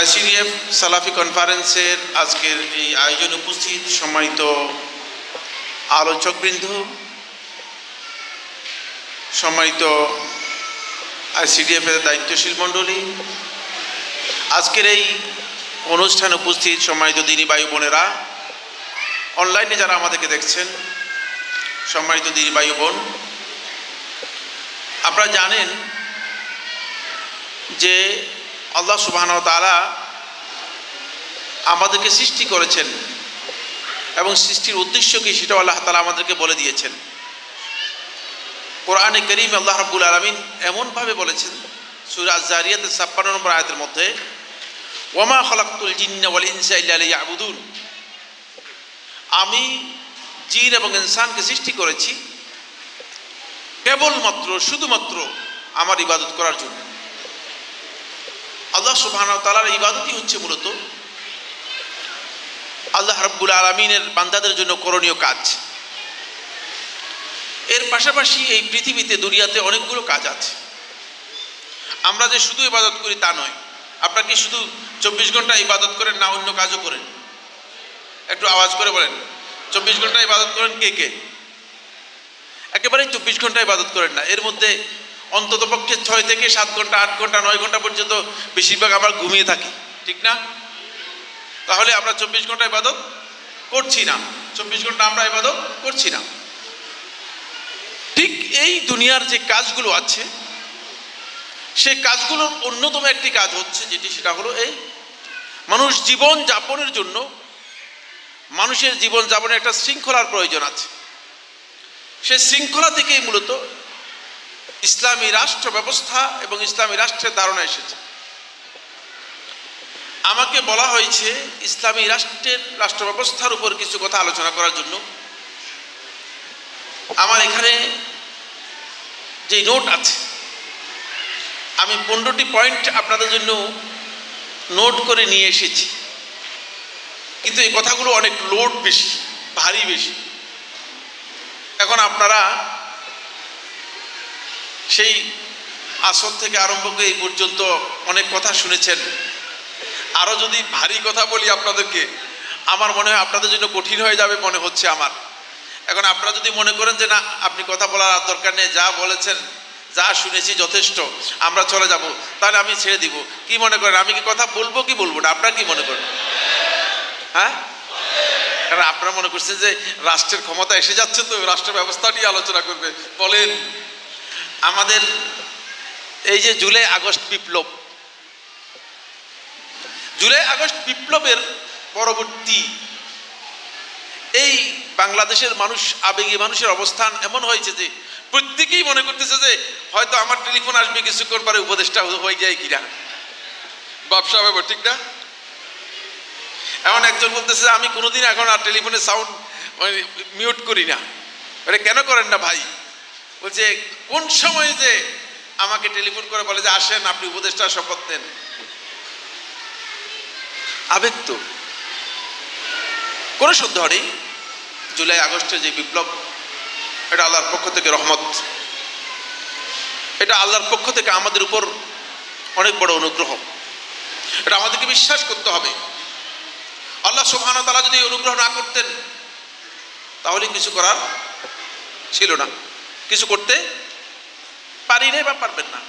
আইসিডিএফ সালাফি কনফারেন্সের আজকের এই আয়োজনে উপস্থিত সম্মানিত আলোচকবৃন্দ, সম্মানিত আইসিডিএফের দায়িত্বশীল মণ্ডলী, আজকের এই অনুষ্ঠানে উপস্থিত সম্মানিত দিনী ভাই বোনেরা, অনলাইনে যারা আমাদেরকে দেখছেন সম্মানিত দিনী ভাই বোন, আপনারা জানেন যে আল্লাহ সুবহানাহু ওয়া তাআলা আমাদেরকে সৃষ্টি করেছেন এবং সৃষ্টির উদ্দেশ্য কি সেটাও আল্লাহ তাআলা আমাদেরকে বলে দিয়েছেন। কোরআনে কারীমে আল্লাহ রাব্বুল আলামিন এমনভাবে বলেছেন সূরা আয-যারিয়াতের ৫৬ নম্বর আয়াতের মধ্যে, ওয়ামা খালাকতুল জিন্না ওয়াল ইনসা ইল্লা লিয়াবুদুন, আমি জিন এবং ইনসানকে সৃষ্টি করেছি কেবলমাত্র শুধুমাত্র আমার ইবাদত করার জন্য। আল্লাহ সুবহানাহু ওয়া তাআলার ইবাদতই হচ্ছে মূলত আল্লাহ রাব্বুল আলামিনের বান্দাদের জন্য করণীয় কাজ। এর পাশাপাশি এই পৃথিবীতে দুনিয়াতে অনেকগুলো কাজ আছে। আমরা যে শুধু ইবাদত করি তা নয়। আপনারা কি শুধু ২৪ ঘন্টা ইবাদত করেন না অন্য কাজও করেন? একটু আওয়াজ করে বলেন, ২৪ ঘন্টা ইবাদত করেন কে কে? একেবারেই ২৪ ঘন্টা ইবাদত করেন না। এর মধ্যে অন্ততপক্ষে ৬ থেকে ৭ ঘন্টা, ৮ ঘন্টা, ৯ ঘন্টা পর্যন্ত বেশিরভাগ আমরা ঘুমিয়ে থাকি, ঠিক না? তাহলে আমরা ২৪ ঘন্টা ইবাদত করছি না, ২৪ ঘন্টা আমরা ইবাদত করছি না। ঠিক এই দুনিয়ার যে কাজগুলো আছে সেই কাজগুলোর অন্যতম একটি কাজ হচ্ছে সেটা হলো এই মানুষ জীবন যাপনের জন্য, মানুষের জীবন যাপনের একটা শৃঙ্খলার প্রয়োজন আছে। সে শৃঙ্খলা থেকেই মূলত ইসলামী রাষ্ট্র ব্যবস্থা এবং ইসলামী রাষ্ট্রের ধারণা এসেছে। আমাকে বলা হয়েছে ইসলামী রাষ্ট্র ব্যবস্থার উপর কিছু কথা আলোচনা করার জন্য। আমার এখানে যে নোট আছে, আমি ১৫টি পয়েন্ট আপনাদের জন্য নোট করে নিয়ে এসেছি, কিন্তু এই কথাগুলো অনেক লোড বেশি, ভারী বেশি। এখন আপনারা সেই আসর থেকে আরম্ভ করে এই পর্যন্ত অনেক কথা শুনেছেন। আরও যদি ভারী কথা বলি আপনাদেরকে, আমার মনে হয় আপনাদের জন্য কঠিন হয়ে যাবে মনে হচ্ছে আমার। এখন আপনারা যদি মনে করেন যে না, আপনি কথা বলার দরকার নেই, যা বলেছেন যা শুনেছি যথেষ্ট, আমরা চলে যাব, তাহলে আমি ছেড়ে দিব। কি মনে করেন, আমি কি কথা বলবো কি বলবো না? আপনারা কি মনে করেন? হ্যাঁ, কারণ আপনারা মনে করছেন যে রাষ্ট্রের ক্ষমতা এসে যাচ্ছে, তো রাষ্ট্র ব্যবস্থা নিয়ে আলোচনা করবে। বলেন, আমাদের এই যে জুলাই আগস্ট বিপ্লব, জুলাই আগস্ট বিপ্লবের পরবর্তী এই বাংলাদেশের মানুষ, আবেগী মানুষের অবস্থান এমন হয়েছে যে প্রত্যেকেই মনে করতেছে যে হয়তো আমার টেলিফোন আসবে কিছুক্ষণ পরে, উপদেশটা হয়ে যায় কিনা, ব্যবসা হবে, ঠিক না? এমন একজন বলতেছে আমি কোনোদিন এখন আর টেলিফোনের সাউন্ড মিউট করি না। এটা কেন করেন না ভাই? বলছে কোন সময় যে আমাকে টেলিফোন করে বলে যে আসেন আপনি উপদেষ্টা শপথ নেন। আবেগ তো, কোনো সন্দেহ নেই। জুলাই আগস্টের যে বিপ্লব, এটা আল্লাহর পক্ষ থেকে রহমত, এটা আল্লাহর পক্ষ থেকে আমাদের উপর অনেক বড় অনুগ্রহ। এটা আমাদেরকে বিশ্বাস করতে হবে। আল্লাহ সুবহানাহু ওয়া তাআলা যদি অনুগ্রহ না করতেন তাহলে কিছু করার ছিল না, কিছু করতে পারি নাই বা পারবেন না,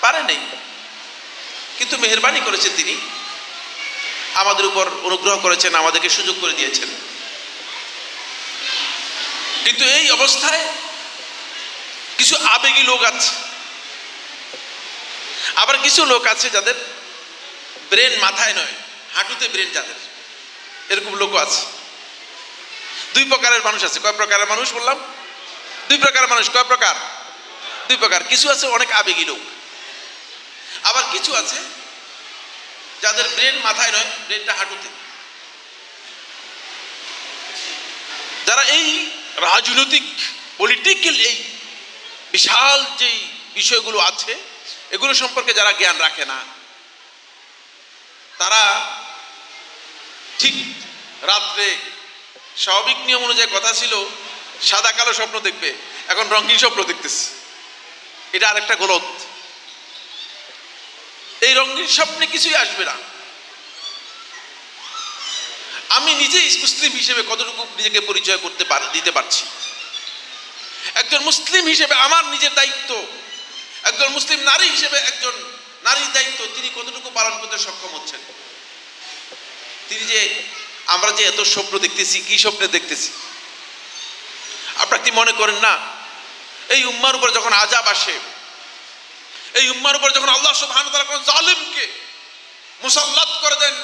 পারে নেই। কিন্তু মেহেরবানি করেছেন তিনি, আমাদের উপর অনুগ্রহ করেছেন, আমাদেরকে সুযোগ করে দিয়েছেন। কিন্তু এই অবস্থায় কিছু আবেগী লোক আছে, আবার কিছু লোক আছে যাদের ব্রেন মাথায় নয়, হাঁটুতে ব্রেন যাদের, এরকম লোকও আছে। দুই প্রকারের মানুষ আছে। কয় প্রকারের মানুষ বললাম? দুই প্রকারের মানুষ। কয় প্রকার? দুই প্রকার। কিছু আছে অনেক আবেগী লোক, আবার কিছু আছে যাদের ব্রেন মাথায় নয়, ব্রেনটা হাঁটুতে। যারা এই রাজনৈতিক পলিটিক্যাল এই বিশাল যে বিষয়গুলো আছে এগুলো সম্পর্কে যারা জ্ঞান রাখে না, তারা ঠিক রাত্রে স্বাভাবিক নিয়ম অনুযায়ী কথা ছিল সাদা কালো স্বপ্ন দেখবে, এখন রঙিন স্বপ্ন দেখতেছে। এটা আরেকটা গলত। এই রঙিন স্বপ্নে কিছুই আসবে না, আমি নিজেই মুসলিম হিসেবে কতটুকু নিজেকে পরিচয় দিতে পারছি। একজন মুসলিম হিসেবে আমার নিজের দায়িত্ব, একজন মুসলিম নারী হিসেবে একজন নারীর দায়িত্ব তিনি কতটুকু পালন করতে সক্ষম হচ্ছেন। তিনি যে আমরা যে এত স্বপ্ন দেখতেছি, কি স্বপ্নে দেখতেছি? আপনারা কি মনে করেন না এই উম্মার উপর যখন আযাব আসে, এই উম্মার উপর যখন আল্লাহ সুবহানাহু ওয়া তাআলা কোন জালিমকে মুসাল্লাত করে দেন,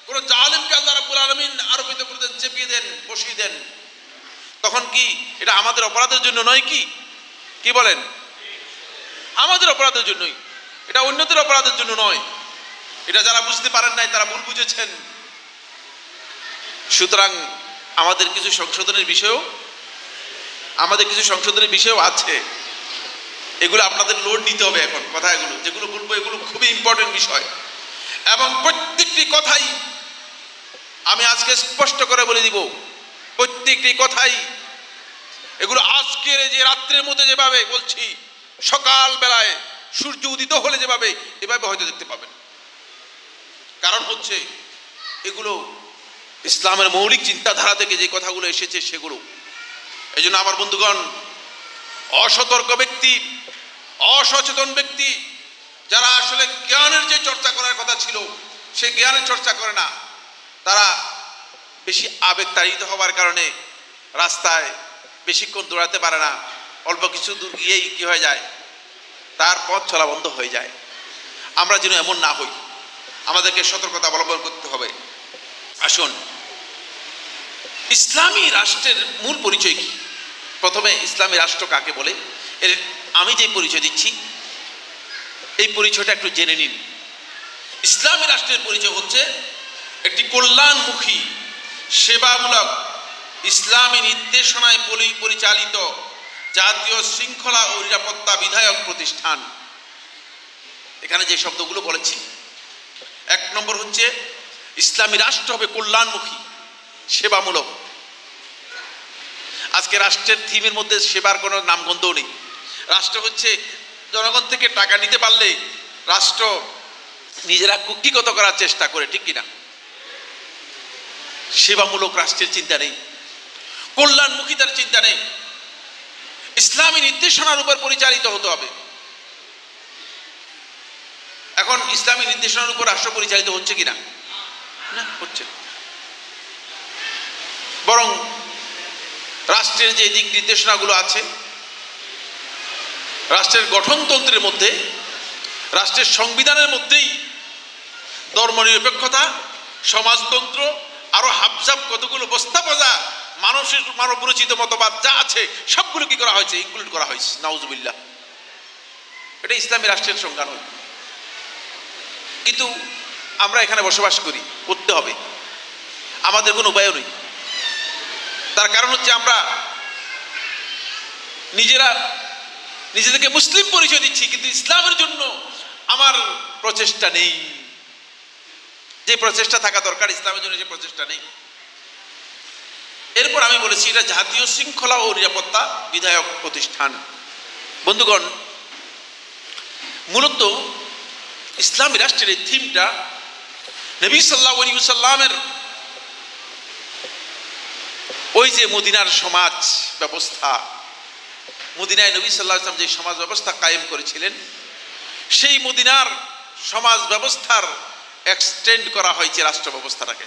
কোন জালিমকে আল্লাহ রাব্বুল আলামিন আরোপিত করে দেন, চেপিয়ে দেন, বসিয়ে দেন, তখন কি এটা আমাদের অপরাধের জন্য নয়? কি বলেন? আমাদের অপরাধের জন্যই, এটা অন্যদের অপরাধের জন্য নয়। এটা যারা বুঝতে পারেন নাই তারা ভুল বুঝেছেন। সুতরাং আমাদের কিছু সংশোধনের বিষয়ও আছে। এগুলো আপনাদের লোড নিতে হবে। এখন কথাগুলো যেগুলো বলবো এগুলো খুবই ইম্পর্টেন্ট বিষয়, এবং প্রত্যেকটি কথাই আমি আজকে স্পষ্ট করে বলে দিব। প্রত্যেকটি কথাই এগুলো আজকের যে রাত্রের মধ্যে যেভাবে বলছি, সকাল বেলায় সূর্য উদিত হলে যেভাবে এভাবে হয়তো দেখতে পাবেন। কারণ হচ্ছে এগুলো ইসলামের মৌলিক চিন্তাধারা থেকে যে কথাগুলো এসেছে সেগুলো। এই জন্য আমার বন্ধুগণ, অসতর্ক ব্যক্তি, অসচেতন ব্যক্তি যারা আসলে জ্ঞানের যে চর্চা করার কথা ছিল সেই জ্ঞানের চর্চা করে না, তারা বেশি আবেগতাড়িত হওয়ার কারণে রাস্তায় বেশিক্ষণ দৌড়াতে পারে না। অল্প কিছু দূর গিয়েই কি হয়ে যায়, তার পথ চলা বন্ধ হয়ে যায়। আমরা যেন এমন না হই, আমাদেরকে সতর্কতা অবলম্বন করতে হবে। আসুন, ইসলামী রাষ্ট্রের মূল পরিচয় কি? প্রথমে ইসলামী রাষ্ট্র কাকে বলে এর আমি যে পরিচয় দিচ্ছি এই পরিচয়টা একটু জেনে নিন। ইসলামী রাষ্ট্রের পরিচয় হচ্ছে একটি কল্যাণমুখী, সেবামূলক, ইসলামী নির্দেশনায় পরিচালিত জাতীয় শৃঙ্খলা ও নিরাপত্তা বিধায়ক প্রতিষ্ঠান। এখানে যে শব্দগুলো বলেছি, 1 নম্বর হচ্ছে ইসলামী রাষ্ট্র হবে কল্যাণমুখী, সেবামূলক। আজকে রাষ্ট্রের থিমের মধ্যে সেবার কোনো নামগন্ধও নেই। রাষ্ট্র হচ্ছে জনগণ থেকে টাকা নিতে পারলে রাষ্ট্র নিজেরা কুক্ষিগত করার চেষ্টা করে, ঠিক কিনা? সেবামূলক রাষ্ট্রের চিন্তা নেই, কল্যাণমুখিতার চিন্তা নেই। ইসলামী নির্দেশনার উপর পরিচালিত হতে হবে। এখন ইসলামী নির্দেশনার উপর রাষ্ট্র পরিচালিত হচ্ছে কিনা? না, হচ্ছে। বরং রাষ্ট্রের যে দিক নির্দেশনাগুলো আছে, রাষ্ট্রের গঠনতন্ত্রের মধ্যে, রাষ্ট্রের সংবিধানের মধ্যেই ধর্মনিরপেক্ষতা, সমাজতন্ত্র, আরো হাবজাব কতগুলো বস্তা বাজা মানব রচিত মতবাদ যা আছে সবগুলো কি করা হয়েছে, ইনক্লুড করা হয়েছে। নাউজুবিল্লাহ, এটা ইসলামী রাষ্ট্রের সংজ্ঞা নয়। কিন্তু আমরা এখানে বসবাস করি, করতে হবে, আমাদের কোনো উপায়ও নেই। তার কারণ হচ্ছে আমরা নিজেদেরকে মুসলিম পরিচয় দিচ্ছি, কিন্তু ইসলামের জন্য আমার প্রচেষ্টা নেই। যে প্রচেষ্টা থাকা দরকার ইসলামের জন্য, যে প্রচেষ্টা নেই। এরপর আমি বলেছি এটা জাতীয় শৃঙ্খলা ও নিরাপত্তা বিধায়ক প্রতিষ্ঠান। বন্ধুগণ, মূলত ইসলামী রাষ্ট্রের এই থিমটা নবী সাল্লাল্লাহু আলাইহি ওয়াসাল্লামের ওই যে মদিনার সমাজ ব্যবস্থা, মদিনায় নবী সাল্লাল্লাহু আলাইহি ওয়াসাল্লাম যে সমাজ ব্যবস্থা কায়েম করেছিলেন, সেই মদিনার সমাজ ব্যবস্থার এক্সটেন্ড করা হয়েছে রাষ্ট্র ব্যবস্থাটাকে।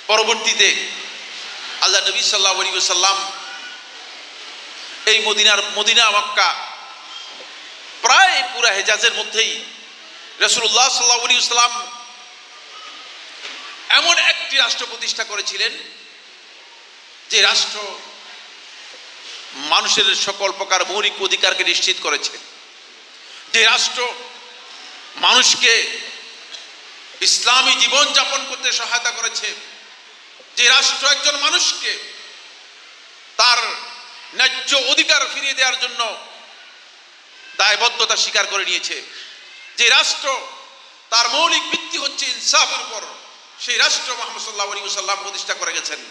পরবর্তীতে আল্লাহ নবী সাল্লাল্লাহু আলাইহি ওয়াসাল্লাম এই মদিনা মক্কা প্রায় পুরা হেজাজের মধ্যেই রাসূলুল্লাহ সাল্লাল্লাহু আলাইহি ওয়াসাল্লাম এমন একটি রাষ্ট্র প্রতিষ্ঠা করেছিলেন যে রাষ্ট্র মানুষের সকল প্রকার মৌলিক অধিকারকে নিশ্চিত করেছে, যে রাষ্ট্র মানুষকে ইসলামী জীবন যাপন করতে সহায়তা করেছে, যে রাষ্ট্র একজন মানুষকে তার ন্যায্য অধিকার ফিরিয়ে দেওয়ার জন্য দায়বদ্ধতা স্বীকার করে নিয়েছে, যে রাষ্ট্র তার মৌলিক ভিত্তি হচ্ছে ইনসাফের উপর, সেই রাষ্ট্র মুহাম্মদ সাল্লাল্লাহু আলাইহি ওয়াসাল্লাম প্রতিষ্ঠা করে গেছেন।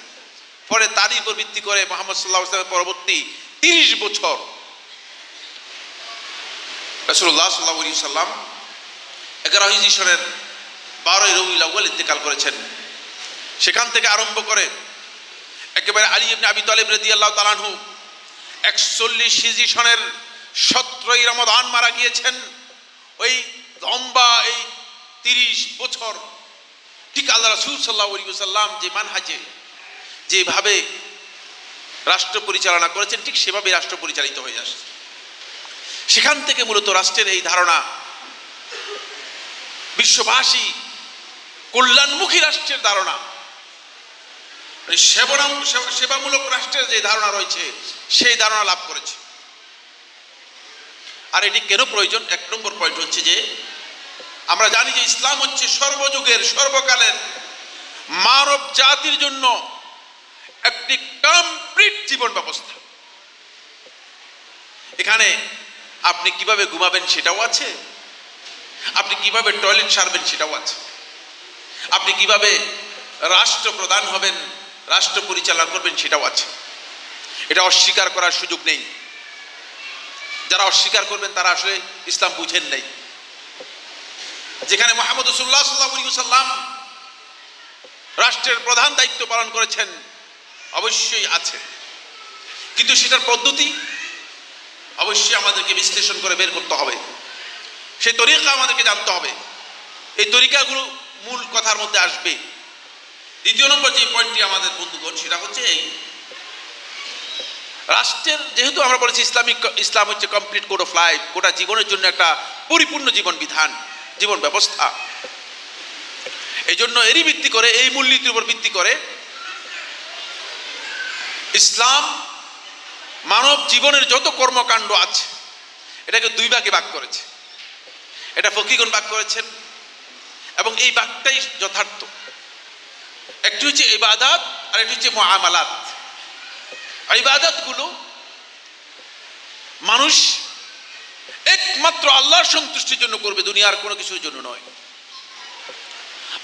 পরে তারই উপর ভিত্তি করে মুহাম্মদ সাল্লাল্লাহু আলাইহি ওয়াসাল্লামের পরবর্তী 30 বছর রাসূলুল্লাহ সাল্লাল্লাহু আলাইহি ওয়াসাল্লাম 11 হিজরি সনের 12 রবিউল আউয়াল ইন্তেকাল করেছেন। সেখান থেকে আরম্ভ করে একেবারে আলী ইবনে আবি তালিব রাদিয়াল্লাহু তাআলা আনহু 41 হিজরি সনের 17ই রমাদান মারা গিয়েছেন। ওই লম্বা এই 30 বছর ঠিক আল্লাহ রাসূল সাল্লাল্লাহু আলাইহি ওয়াসাল্লাম যে মানহাজে যেভাবে রাষ্ট্র পরিচালনা করেছেন ঠিক সেভাবে রাষ্ট্র পরিচালিত হয়ে আসছে। সেখান থেকে মূলত রাষ্ট্রের এই ধারণা, বিশ্ববাসী কল্যাণমুখী রাষ্ট্রের ধারণা, সেবামূলক রাষ্ট্রের যে ধারণা রয়েছে সেই ধারণা লাভ করেছে। আর এটি কেন প্রয়োজন? 1 নম্বর পয়েন্ট হচ্ছে যে আমরা জানি যে ইসলাম হচ্ছে সর্বযুগের সর্বকালের মানব জাতির জন্য একটি কমপ্লিট জীবন ব্যবস্থা। এখানে আপনি কিভাবে ঘুমাবেন সেটাও আছে, আপনি কিভাবে টয়লেট সারবেন সেটাও আছে, আপনি কিভাবে রাষ্ট্রপ্রধান হবেন, রাষ্ট্র পরিচালনা করবেন সেটাও আছে। এটা অস্বীকার করার সুযোগ নেই। যারা অস্বীকার করবেন তারা আসলে ইসলাম বুঝেন নাই। যেখানে মুহাম্মদ রাসূলুল্লাহ সাল্লাল্লাহু আলাইহি ওয়াসাল্লাম রাষ্ট্রের প্রধান দায়িত্ব পালন করেছেন অবশ্যই আছে, কিন্তু সেটার পদ্ধতি অবশ্যই আমাদেরকে বিশ্লেষণ করে বের করতে হবে। সেই তরিকা আমাদেরকে জানতে হবে। এই তরিকাগুলো মূল কথার মধ্যে আসবে। দ্বিতীয় নম্বর যে পয়েন্টটি আমাদের বন্ধুগণ, সেটা হচ্ছে এই রাষ্ট্রের, যেহেতু আমরা বলেছি ইসলাম হচ্ছে কমপ্লিট কোড অফ লাইফ, গোটা জীবনের জন্য একটা পরিপূর্ণ জীবন বিধান, জীবন ব্যবস্থা। এই জন্য এরই ভিত্তি করে, এই মূলনীতির উপর ভিত্তি করে ইসলাম মানব জীবনের যত কর্মকাণ্ড আছে এটাকে 2 ভাগে ভাগ করেছে। এটা ফকিহগণ ভাগ করেছেন এবং এই ভাগটাই যথার্থ। একটি হচ্ছে ইবাদত আর একটি হচ্ছে মুআমালাত। ইবাদতগুলো মানুষ একমাত্র আল্লাহর সন্তুষ্টির জন্য করবে, দুনিয়ার কোনো কিছুর জন্য নয়।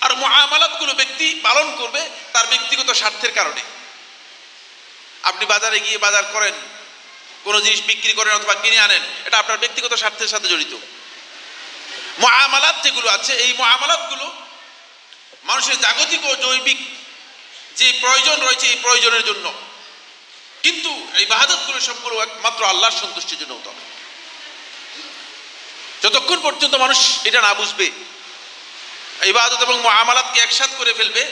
আর মুআমালাতগুলো ব্যক্তি পালন করবে তার ব্যক্তিগত স্বার্থের কারণে। আপনি বাজারে গিয়ে বাজার করেন, কোনো জিনিস বিক্রি করেন অথবা কিনে আনেন, এটা আপনার ব্যক্তিগত স্বার্থের সাথে জড়িত। মুআমালাত যেগুলো আছে, এই মুআমালাতগুলো মানুষের জাগতিক ও জৈবিক যে প্রয়োজন রয়েছে এই প্রয়োজনের জন্য, কিন্তু এই ইবাদতগুলো সবগুলো একমাত্র আল্লাহর সন্তুষ্টির জন্য হতে হবে। যতক্ষণ পর্যন্ত মানুষ এটা না বুঝবে, ইবাদত এবং মুআমালাতকে একসাথে করে ফেলবে,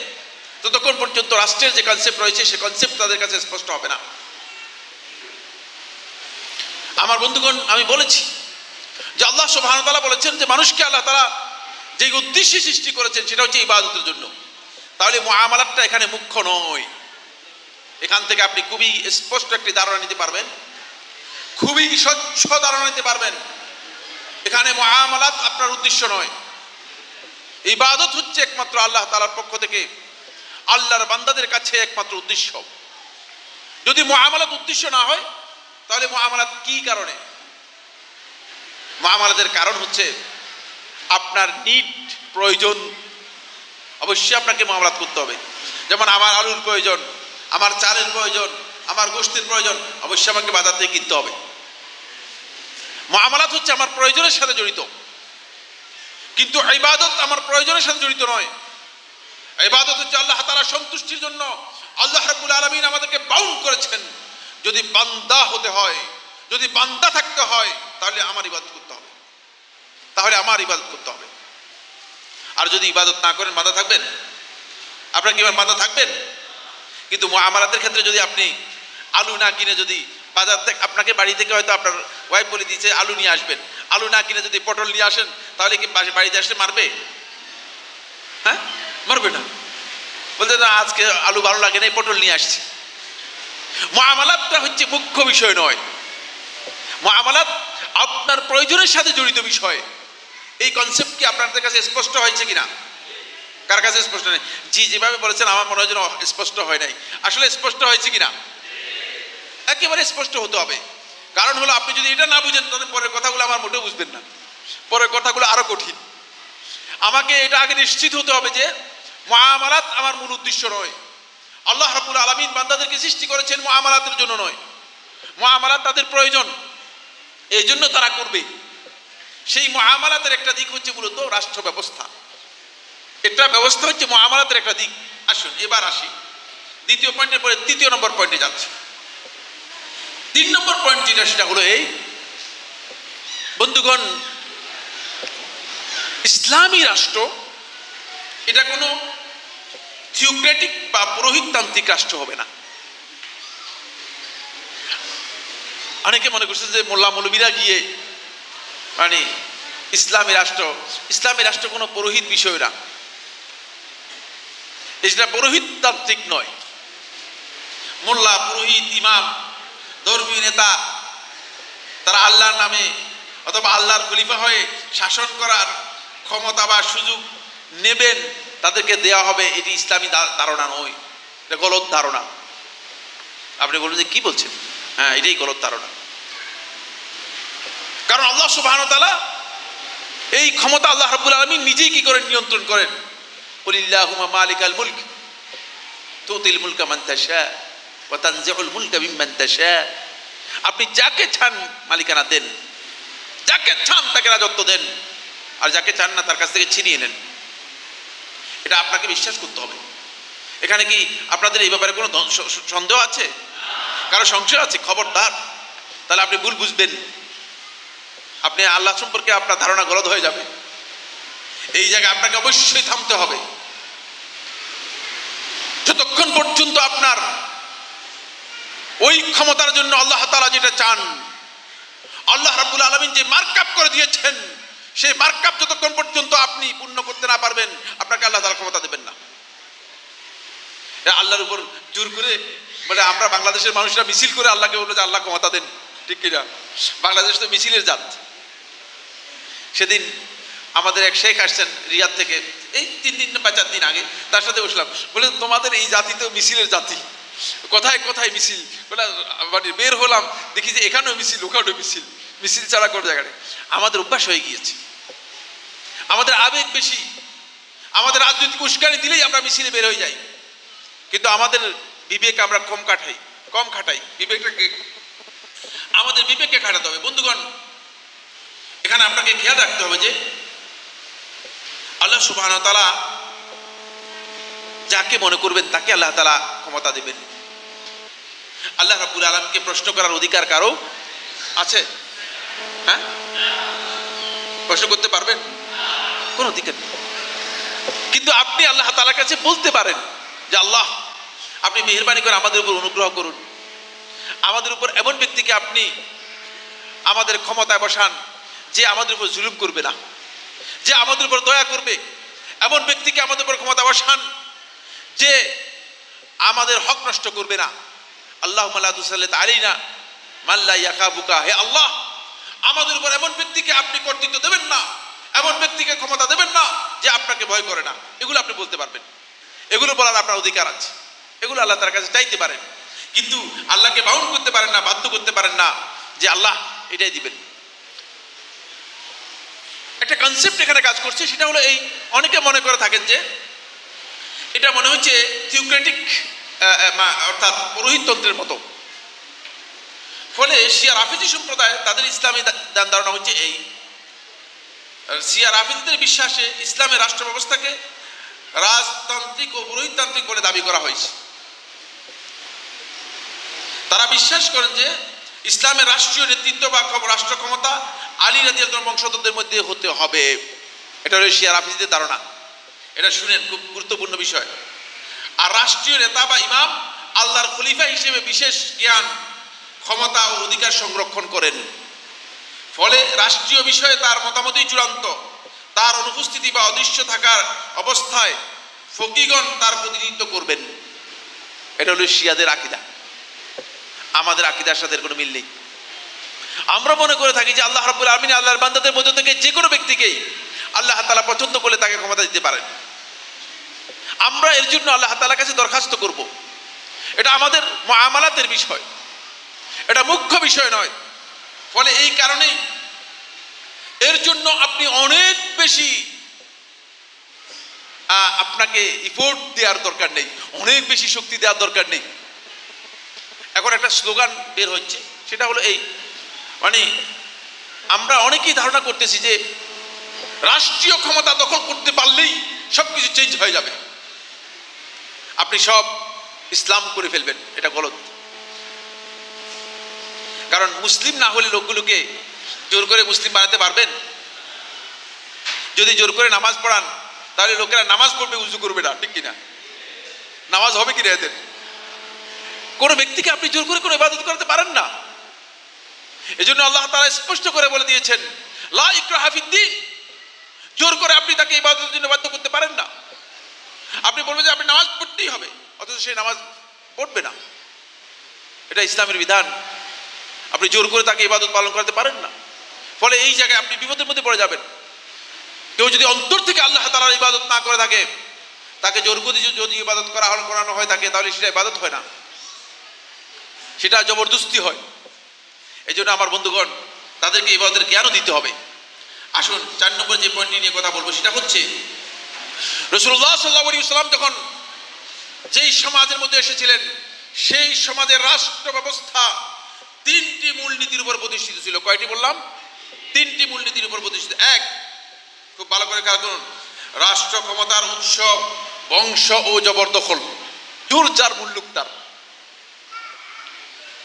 ততক্ষণ পর্যন্ত রাষ্ট্রের যে কনসেপ্ট রয়েছে সে কনসেপ্ট তাদের কাছে স্পষ্ট হবে না। আমার বন্ধুগণ, আমি বলেছি যে আল্লাহ সুবহানাহু ওয়া তাআলা বলেছেন যে মানুষকে আল্লাহ তাআলা যে উদ্দেশ্যে সৃষ্টি করেছেন সেটা হচ্ছে ইবাদতের জন্য। তাহলে মুআমালাতটা এখানে মুখ্য নয়। এখান থেকে আপনি খুবই স্পষ্ট একটি ধারণা নিতে পারবেন, খুবই স্বচ্ছ ধারণা নিতে পারবেন। এখানে মুআমালাত আপনার উদ্দেশ্য নয়, ইবাদত হচ্ছে একমাত্র আল্লাহ তাআলার পক্ষ থেকে আল্লাহর বান্দাদের কাছে একমাত্র উদ্দেশ্য। যদি মুআমালাত উদ্দেশ্য না হয় তাহলে মুআমালাত কি কারণে? মুআমালাতের কারণ হচ্ছে আপনার নিড, প্রয়োজন। অবশ্যই আপনাকে মুআমালাত করতে হবে। যেমন আমার আলুর প্রয়োজন, আমার চালের প্রয়োজন, আমার গোশতের প্রয়োজন, অবশ্যই আমাকে বাজার থেকে কিনতে হবে। মুআমালাত হচ্ছে আমার প্রয়োজনের সাথে জড়িত, কিন্তু ইবাদত আমার প্রয়োজনের সাথে জড়িত নয়। ইবাদত হচ্ছে আল্লাহ তাআলার সন্তুষ্টির জন্য। আল্লাহ রাব্বুল আলামিন আমাদেরকে বাউন্ড করেছেন, যদি বান্দা হতে হয়, যদি বান্দা থাকতে হয় তাহলে আমার ইবাদত করতে হবে, তাহলে আমার ইবাদত করতে হবে। আর যদি ইবাদত না করেন বান্দা থাকবেন? আপনার কি বান্দা থাকবেন? কিন্তু মুআমালাতের ক্ষেত্রে যদি আপনি আলু না কিনে, যদি বাজার থেকে আপনাকে বাড়ি থেকে হয়তো আপনার ওয়াইফ বলে দিয়েছে আলু নিয়ে আসবেন, আলু না কিনে যদি পটল নিয়ে আসেন, তাহলে কি বাড়িতে আসলে মারবে? হ্যাঁ, মারবে না। বলতে না, আজকে আলু ভালো লাগে না, পটল নিয়ে আসছে। মুআমালাতটা হচ্ছে মুখ্য বিষয় নয়। মুআমালাত আপনার প্রয়োজনের সাথে জড়িত বিষয়। এই কনসেপ্ট কি আপনাদের কাছে স্পষ্ট হয়েছে কিনা? কার কাছে স্পষ্ট নেই? জি, যেভাবে বলেছেন আমার মনে হয় যেন স্পষ্ট হয় নাই। আসলে স্পষ্ট হয়েছে কিনা? একেবারে স্পষ্ট হতে হবে। কারণ হলো আপনি যদি এটা না বুঝেন তাহলে পরের কথাগুলো আমার মোটেও বুঝবেন না, পরের কথাগুলো আরো কঠিন। আমাকে এটা আগে নিশ্চিত হতে হবে যে মুআমালাত আমার মূল উদ্দেশ্য নয়। আল্লাহ রাব্বুল আলামিন বান্দাদেরকে সৃষ্টি করেছেন মুআমালাতের জন্য নয়। মুআমালাত তাদের প্রয়োজন, এই জন্য তারা করবে। সেই মুআমালাতের একটা দিক হচ্ছে মূলত রাষ্ট্র ব্যবস্থা। এটা ব্যবস্থা হচ্ছে মুআমালাতের একটা দিক। আসুন এবার আসি দ্বিতীয় পয়েন্টের পরে তৃতীয় নম্বর পয়েন্টে যাচ্ছে। 3 নম্বর পয়েন্ট যেটা সেটা হলো এই, বন্ধুগণ, ইসলামী রাষ্ট্র এটা কোনো থিওক্রেটিক বা পুরোহিততান্ত্রিক রাষ্ট্র হবে না। অনেকে মনে করছে যে মোল্লা মৌলবীরা গিয়ে মানে ইসলামী রাষ্ট্র কোনো পুরোহিত বিষয় না, এটা পুরোহিততান্ত্রিক নয়। মোল্লা, পুরোহিত, ইমাম, ধর্মীয় নেতা তারা আল্লাহর নামে অথবা আল্লাহর খলিফা হয়ে শাসন করার ক্ষমতা বা সুযোগ নেবেন, তাদেরকে দেওয়া হবে, এটি ইসলামী ধারণা নয়, এটা গলত ধারণা। আপনি বলবেন যে কি বলছেন? হ্যাঁ, এটাই গলত ধারণা। কারণ আল্লাহ সুবহানাহু ওয়া তাআলা এই ক্ষমতা আল্লাহ রাব্বুল আলামিন নিজেই কি করেন? নিয়ন্ত্রণ করেন। কুলিল্লাহুম্মা মালিকাল মুলক তুতিল মুলকা মান তাশা ওয়া তানজিউল মুলকা মিম্মান তাশা। আপনি যাকে চান মালিকানা দেন, যাকে চান তাকে রাজত্ব দেন, আর যাকে চান না তার কাছ থেকে ছিনিয়ে নেন। এটা আপনাকে বিশ্বাস করতে হবে। এখানে কি আপনাদের এই ব্যাপারে কোনো সন্দেহ আছে? কারো সংশয় আছে? খবরদার, তাহলে আপনি ভুল বুঝবেন, আপনি আল্লাহ সম্পর্কে আপনার ধারণা গলদ হয়ে যাবে। এই জায়গায় আপনাকে অবশ্যই থামতে হবে। যতক্ষণ পর্যন্ত আপনার ওই ক্ষমতার জন্য আল্লাহ তাআলা যেটা চান, আল্লাহ রাব্বুল আলামিন যে মার্কআপ করে দিয়েছেন, সেই মার্কআপ যতক্ষণ পর্যন্ত আপনি পূর্ণ করতে না পারবেন, আপনাকে আল্লাহ তাআলা ক্ষমতা দেবেন না। আল্লাহর উপর জোর করে মানে আমরা বাংলাদেশের মানুষরা মিছিল করে আল্লাহকে বলবো যে আল্লাহ ক্ষমতা দেন, ঠিক কিনা? বাংলাদেশ তো মিছিলের জাত। সেদিন আমাদের এক শেখ আসছেন রিয়াদ থেকে, এই 3 দিন বা 4 দিন আগে, তার সাথে বসলাম। বলে তোমাদের এই জাতি তো মিছিলের জাতি, কোথায় কোথায় মিছিল। বলে মানে বের হলাম, দেখি যে এখানেও মিছিল, ওখানেও মিছিল, মিছিল ছাড়া কোনো জায়গায়। আমাদের অভ্যাস হয়ে গিয়েছে, আমাদের আবেগ বেশি, আমাদের রাজনৈতিক উস্কানি দিলেই আমরা মিছিলে বের হয়ে যাই। কিন্তু আমাদের বিবেক আমরা কম খাটাই। আমাদের বিবেককে খাটাতে হবে। বন্ধুগণ, এখানে আপনাকে খেয়াল রাখতে হবে যে আল্লাহ সুবহানাহু ওয়া তাআলা যাকে মনে করবেন তাকে আল্লাহ তাআলা ক্ষমতা দেবেন। আল্লাহ রাব্বুল আলামিনকে প্রশ্ন করার অধিকার কারো আছে? হ্যাঁ, প্রশ্ন করতে পারবেন? কোন অধিকার নেই। কিন্তু আপনি আল্লাহ তাআলার কাছে বলতে পারেন যে আল্লাহ, আপনি মেহেরবানি করে আমাদের উপর অনুগ্রহ করুন, আমাদের উপর এমন ব্যক্তিকে আপনি আমাদের ক্ষমতায় বসান যে আমাদের উপর জুলুম করবে না, যে আমাদের উপর দয়া করবে। এমন ব্যক্তিকে আমাদের উপর ক্ষমতা বসান যে আমাদের হক নষ্ট করবে না। আল্লাহুম্মা লা তুসাল্লিত আলাইনা মান লা ইয়াখাবুকা। হে আল্লাহ, আমাদের উপর এমন ব্যক্তিকে আপনি কর্তৃত্ব দেবেন না, এমন ব্যক্তিকে ক্ষমতা দেবেন না যে আপনাকে ভয় করে না। এগুলো আপনি বলতে পারবেন, এগুলো বলার আপনার অধিকার আছে, এগুলো আল্লাহ তার কাছে চাইতে পারেন। কিন্তু আল্লাহকে বাউন্ড করতে পারেন না, বাধ্য করতে পারেন না যে আল্লাহ এটাই দিবেন। একটা কনসেপ্ট এখানে কাজ করছে, সেটা হলো এই, অনেকে মনে করে থাকেন যে এটা মনে হচ্ছে থিওক্রেটিক অর্থাৎ পুরোহিততন্ত্রের মতো। ফলে শিয়া রাফিজি সম্প্রদায় তাদের ইসলামী ধ্যান ধারণা হচ্ছে এই, শিয়া রাফিজিদের বিশ্বাসে ইসলামের রাষ্ট্র ব্যবস্থাকে রাজতান্ত্রিক ও পুরোহিততান্ত্রিক বলে দাবি করা হয়েছে। তারা বিশ্বাস করেন যে ইসলামের রাষ্ট্রীয় নেতৃত্ব বা রাষ্ট্র ক্ষমতা আলী রাদিয়াল্লাহু বংশধরদের মধ্যে হতে হবে। এটা হলো শিয়া রাফিজিদের ধারণা। এটা শুনেন, খুব গুরুত্বপূর্ণ বিষয়। আর রাষ্ট্রীয় নেতা বা ইমাম আল্লাহর খলিফা হিসেবে বিশেষ জ্ঞান, ক্ষমতা ও অধিকার সংরক্ষণ করেন। ফলে রাষ্ট্রীয় বিষয়ে তার মতামতই চূড়ান্ত। তার অনুপস্থিতি বা অদৃশ্য থাকার অবস্থায় ফকিগণ তার প্রতিনিধিত্ব করবেন। এটা হলো শিয়াদের আকীদা। আমাদের আকীদার সাথে কোনো মিল নেই। আমরা মনে করে থাকি যে আল্লাহ রাব্বুল আলামিন আল্লাহর বান্দাদের মধ্য থেকে যে কোনো ব্যক্তিকেই আল্লাহ তাআলা পছন্দ করলে তাকে ক্ষমতা দিতে পারেন। আমরা এর জন্য আল্লাহ তাআলার কাছে দরখাস্ত করব। এটা আমাদের মুআমালাতের বিষয়, এটা মুখ্য বিষয় নয়। ফলে এই কারণেই এর জন্য আপনি অনেক বেশি আপনাকে ইফোর্ট দেওয়ার দরকার নেই, অনেক বেশি শক্তি দেওয়ার দরকার নেই। এখন একটা স্লোগান বের হচ্ছে, সেটা হলো এই, মানে আমরা অনেকেই ধারণা করতেছি যে রাষ্ট্রীয় ক্ষমতা দখল করতে পারলেই সবকিছু চেঞ্জ হয়ে যাবে। আপনি সব ইসলাম করে ফেলবেন, এটা গলত। কারণ মুসলিম না হলে লোকগুলোকে জোর করে মুসলিম বানাতে পারবেন? যদি জোর করে নামাজ পড়ান তাহলে লোকেরা নামাজ পড়বে, উজু করবে না, ঠিক কিনা? নামাজ হবে কিনা এদের? কোনো ব্যক্তিকে আপনি জোর করে কোনো ইবাদত করতে পারেন না। এজন্য আল্লাহ তাআলা স্পষ্ট করে বলে দিয়েছেন, লা ইকরাহা ফিদ্দীন, জোর করে আপনি তাকে ইবাদতের জন্য বাধ্য করতে পারেন না। আপনি বলবেন যে আপনি নামাজ পড়তেই হবে, অথচ সে নামাজ পড়বে না, এটা ইসলামের বিধান। আপনি জোর করে তাকে ইবাদত পালন করতে পারেন না। ফলে এই জায়গায় আপনি বিপদের মধ্যে পড়ে যাবেন। কেউ যদি অন্তর থেকে আল্লাহ তাআলার ইবাদত না করে থাকে, তাকে জোর করে যদি ইবাদত করানো হয় তাকে, তাহলে সেটা ইবাদত হয় না, সেটা জবরদস্তি হয়। এই জন্য আমার বন্ধুগণ, তাদেরকে ইবাদতের জ্ঞানও দিতে হবে। আসুন 4 নম্বর যে পয়েন্টটি নিয়ে কথা বলবো সেটা হচ্ছে, রাসূলুল্লাহ সাল্লাল্লাহু আলাইহি ওয়াসাল্লাম যখন যেই সমাজের মধ্যে এসেছিলেন, সেই সমাজের রাষ্ট্র ব্যবস্থা 3টি মূলনীতির উপর প্রতিষ্ঠিত ছিল। কয়টি বললাম? 3টি মূলনীতির উপর প্রতিষ্ঠিত। এক, খুব ভালো করে খেয়াল করুন, রাষ্ট্র ক্ষমতার উৎস বংশ ও জবরদখল। জোর যার মুল্লুক তার।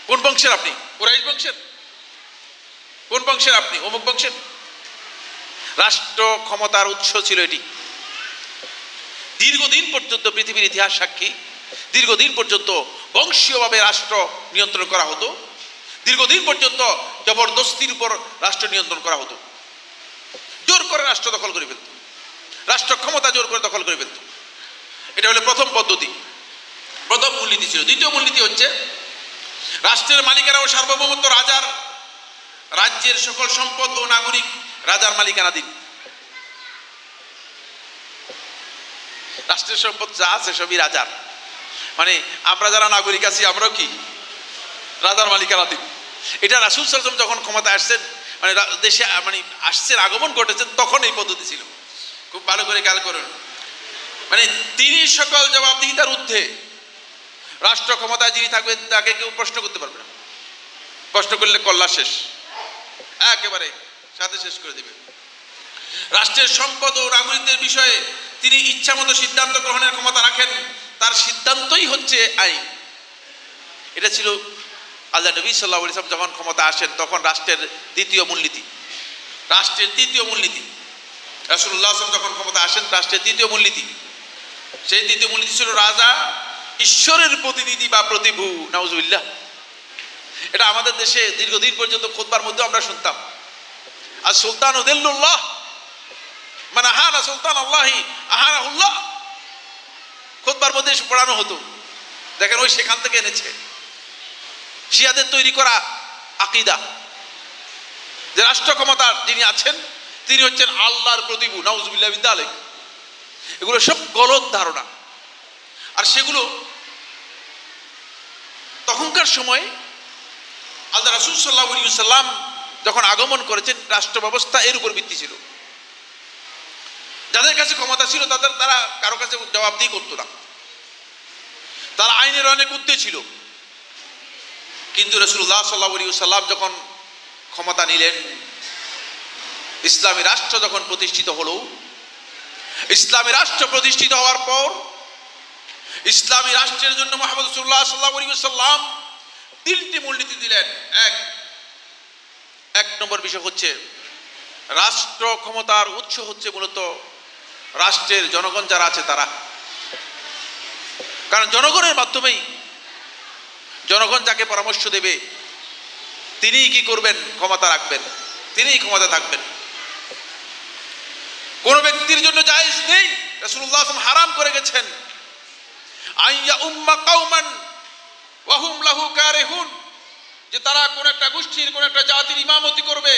কোন বংশের আপনি? কুরাইশ বংশের? কোন বংশের আপনি? অমুক বংশের। রাষ্ট্র ক্ষমতার উৎস ছিল এটি। দীর্ঘদিন পর্যন্ত পৃথিবীর ইতিহাস সাক্ষী, দীর্ঘদিন পর্যন্ত বংশীয়ভাবে রাষ্ট্র নিয়ন্ত্রণ করা হতো। দীর্ঘদিন পর্যন্ত জবরদস্তির উপর রাষ্ট্র নিয়ন্ত্রণ করা হতো। জোর করে রাষ্ট্র দখল করে ফেলত, রাষ্ট্র ক্ষমতা জোর করে দখল করে ফেলত। এটা হলো প্রথম পদ্ধতি, প্রথম মূলনীতি ছিল। দ্বিতীয় মূলনীতি হচ্ছে, রাষ্ট্রের মালিকানা ও সার্বভৌমত্ব রাজার, রাজ্যের সকল সম্পদ ও নাগরিক রাজার মালিকানাধীন। রাষ্ট্রের সম্পদ যা আছে সবই রাজার, মানে আমরা যারা নাগরিক আছি আমরাও কি রাজার মালিকানাধীন। এটা রাসূল সাল্লাল্লাহু আলাইহি ওয়াসাল্লাম যখন ক্ষমতা আসছেন, মানে দেশে মানে আসছেন, আগমন ঘটেছেন, তখন এই পদ্ধতি ছিল। খুব ভালো করে খেয়াল করুন, মানে তিনি সকল জবাবদিহিতার ঊর্ধ্বে। রাষ্ট্র ক্ষমতায় যিনি থাকবেন তাকে কেউ প্রশ্ন করতে পারবে না। প্রশ্ন করলে কল্লা শেষ, একেবারে সাথে শেষ করে দেবে। রাষ্ট্রের সম্পদ ও নাগরিকদের বিষয়ে তিনি ইচ্ছামতো সিদ্ধান্ত গ্রহণের ক্ষমতা রাখেন, তার সিদ্ধান্তই হচ্ছে আইন। এটা ছিল আল্লাহ নবী সাল্লাল্লাহু আলাইহি ওয়াসাল্লাম যখন ক্ষমতা আসেন, তখন রাষ্ট্রের দ্বিতীয় মূলনীতি। রাষ্ট্রের তৃতীয় মূলনীতি রাসূলুল্লাহ সাল্লাল্লাহু আলাইহি ওয়াসাল্লাম যখন ক্ষমতা আসেন, রাষ্ট্রের দ্বিতীয় মূলনীতি, সেই দ্বিতীয় মূলনীতি ছিল রাজা ঈশ্বরের প্রতিনিধি বা প্রতিভু। নাউজুবিল্লাহ। এটা আমাদের দেশে দীর্ঘদিন পর্যন্ত খুতবার মধ্যে আমরা শুনতাম, আর সুলতান উদিল্লুল্লাহ মান আহানা সুলতান আল্লাহি আহানাহুল্লাহ। খুতবার মধ্যে পড়ানো হতো। দেখেন, ওই সেখান থেকে এনেছে শিয়াদের তৈরি করা আকীদা, যে রাষ্ট্র ক্ষমতার যিনি আছেন তিনি হচ্ছেন আল্লাহর প্রতিভু। নাউজুবিল্লাহ মিন যালিক। এগুলো সব গলত ধারণা। আর সেগুলো তখনকার সময় আল্লাহ রাসূল সাল্লাল্লাহু আলাইহি ওয়াসাল্লাম যখন আগমন করেছেন, রাষ্ট্র ব্যবস্থা এর উপর ভিত্তি ছিল। যাদের কাছে ক্ষমতা ছিল তারা কারো কাছে জবাবদিহি করতো না, তারা আইনের অনেক ঊর্ধ্বে ছিল। কিন্তু রাসূলুল্লাহ সাল্লাল্লাহু আলাইহি ওয়াসাল্লাম যখন ক্ষমতা নিলেন, ইসলামী রাষ্ট্র যখন প্রতিষ্ঠিত হলো, ইসলামী রাষ্ট্র প্রতিষ্ঠিত হওয়ার পর ইসলামী রাষ্ট্রের জন্য মুহাম্মদ রাসূলুল্লাহ সাল্লাল্লাহু আলাইহি ওয়াসাল্লাম 3টি মূলনীতি দিলেন। এক নম্বর বিষয় হচ্ছে, রাষ্ট্র ক্ষমতার উৎস হচ্ছে মূলত রাষ্ট্রের জনগণ যারা আছে তারা। কারণ জনগণের মাধ্যমেই, জনগণ যাকে পরামর্শ দেবে তিনিই কি করবেন? ক্ষমতা রাখবেন, তিনিই ক্ষমতা থাকবেন। কোন ব্যক্তির জন্য জায়েজ নেই, রাসূলুল্লাহ সাল্লাল্লাহু আলাইহি ওয়াসাল্লাম হারাম করে গেছেন, আইয়া উম্মা কওমান ওয়া হুম লাহু কারিহুন, যে তারা কোন একটা গোষ্ঠীর, কোন একটা জাতির ইমামতি করবে,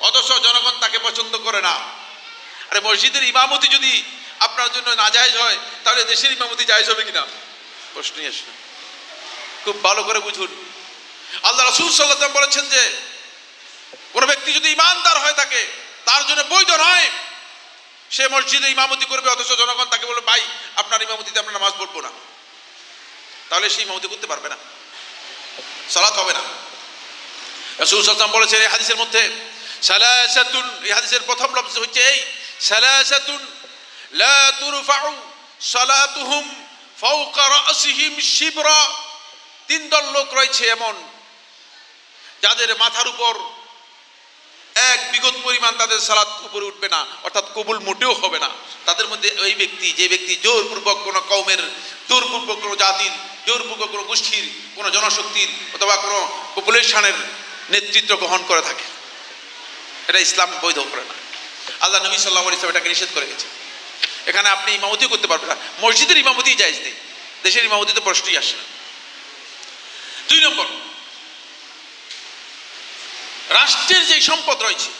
অথচ জনগণ তাকে পছন্দ করে না। আরে মসজিদের ইমামতি যদি আপনার জন্য নাজায়েজ হয়, তাহলে দেশের ইমামতি জায়েজ হবে কিনা? প্রশ্নই আসে না। খুব ভালো করে বুঝুন, আল্লাহ রাসূল সাল্লাল্লাহু আলাইহি ওয়াসাল্লাম বলেছেন যে কোন ব্যক্তি যদি ঈমানদার হয়ে থাকে, তার জন্য বৈধ নয় সে মসজিদে ইমামতি করবে, অথচ জনগণ তাকে বলবে ভাই আপনার ইমামতিতে আমরা নামাজ পড়বো না, তাহলে সে ইমামতি করতে পারবে না, সালাত হবে না। রাসূল সাল্লাল্লাহু আলাইহি ওয়াসাল্লাম বলেছেন এই হাদিসের মধ্যে, সালাসাতুন, এই হাদিসের প্রথম লফজ হচ্ছে এই, সালাসাতুন লা তুরফাউ সালাতুহুম ফাওকা রাসিহিম শিবরা, 3 দল লোক রয়েছে এমন যাদের মাথার উপর এক বিগত পরিমাণ তাদের সালাত উপরে উঠবে না, অর্থাৎ কবুল মোটেও হবে না। তাদের মধ্যে ওই ব্যক্তি, যে ব্যক্তি জোরপূর্বক কোনো কওমের, জোরপূর্বক কোনো জাতির, জোরপূর্বক কোনো গোষ্ঠীর, কোনো জনশক্তির অথবা কোনো পপুলেশনের নেতৃত্ব গ্রহণ করে থাকে, এটা ইসলাম বৈধ করে না। আল্লাহ নবী সাল্লাল্লাহু আলাইহি ওয়াসাল্লাম এটাকে নিষেধ করে গেছে। এখানে আপনি ইমামতিও করতে পারবেন না, মসজিদের ইমামতি জায়েজ নেই, দেশের ইমামতি তো প্রশ্নই আসে না। 2 নম্বর, রাষ্ট্রের যে সম্পদ রয়েছে,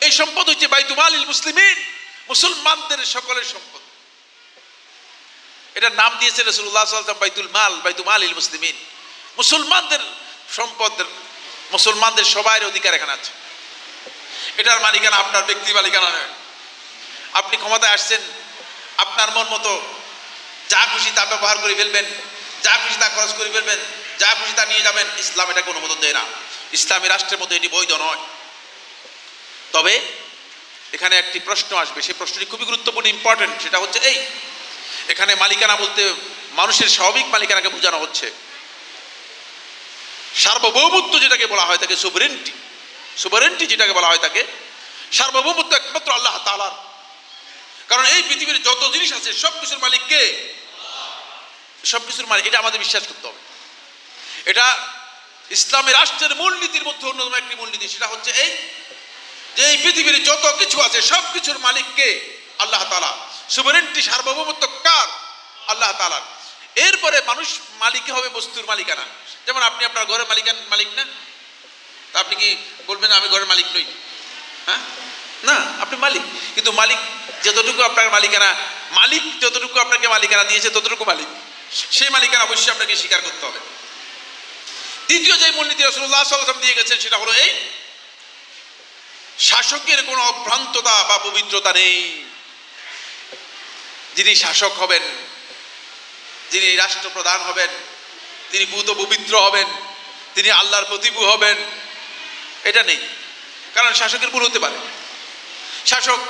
এই সম্পদ হচ্ছে বাইতুমালিল মুসলিমিন, মুসলমানদের সকলের সম্পদ। এটার নাম দিয়েছে রাসূলুল্লাহ সাল্লাল্লাহু আলাইহি ওয়াসাল্লাম বাইতুল মাল, বাইতুমালিল মুসলিমিন, মুসলমানদের সম্পদ, মুসলমানদের সবার অধিকার এখানে আছে। এটার মালিকানা আপনার ব্যক্তি মালিকানা নয়। আপনি ক্ষমতায় আসছেন, আপনার মন মতো যা খুশি তা ব্যবহার করে ফেলবেন, যা খুশি তা খরচ করে ফেলবেন, যা খুশি তা নিয়ে যাবেন, ইসলাম এটাকে অনুমোদন দেয় না। ইসলামী রাষ্ট্রের মধ্যে এটি বৈধ নয়। তবে এখানে একটি প্রশ্ন আসবে, সেই প্রশ্নটি খুবই গুরুত্বপূর্ণ, ইম্পর্টেন্ট। সেটা হচ্ছে এই, এখানে মালিকানা বলতে মানুষের স্বাভাবিক মালিকানাকে বোঝানো হচ্ছে। সার্বভৌমত্ব যেটাকে বলা হয় তাকে সুভারেন্টি, সুভারেন্টি যেটাকে বলা হয় তাকে সার্বভৌমত্ব একমাত্র আল্লাহ তাআলার। কারণ এই পৃথিবীর যত জিনিস আছে সব কিছুর মালিক কে? সব কিছুর মালিক। এটা আমাদের বিশ্বাস করতে হবে। এটা ইসলামী রাষ্ট্রের মূলনীতির মধ্যে অন্যতম একটি মূলনীতি। সেটা হচ্ছে এই যে এই পৃথিবীর যত কিছু আছে সব কিছুর মালিক কে? আল্লাহ তাআলা। সুভারেন্টি, সার্বভৌমত্ব কার? আল্লাহ তাআলার। এরপরে মানুষ মালিক হবে বস্তুর মালিকানা। যেমন আপনি আপনার ঘরের মালিক না, তা আপনি কি বলবেন আমি ঘরের মালিক নই? হ্যাঁ, না, আপনি মালিক। কিন্তু মালিক যতটুকু আপনার মালিকানা, মালিক যতটুকু আপনাকে মালিকানা দিয়েছে ততটুকু মালিক, সেই মালিকানা অবশ্যই আপনাকে স্বীকার করতে হবে। দ্বিতীয় যে মূলনীতি রাসূলুল্লাহ সাল্লাল্লাহু আলাইহি ওয়াসাল্লাম দিয়ে গেছেন সেটা হলো এই, শাসকের কোনো অভ্রান্ততা বা পবিত্রতা নেই। যিনি শাসক হবেন, যিনি রাষ্ট্রপ্রধান হবেন, তিনি পুত পবিত্র হবেন, তিনি আল্লাহর প্রতিভু হবেন, এটা নেই। কারণ শাসকের ভুল হতে পারে, শাসক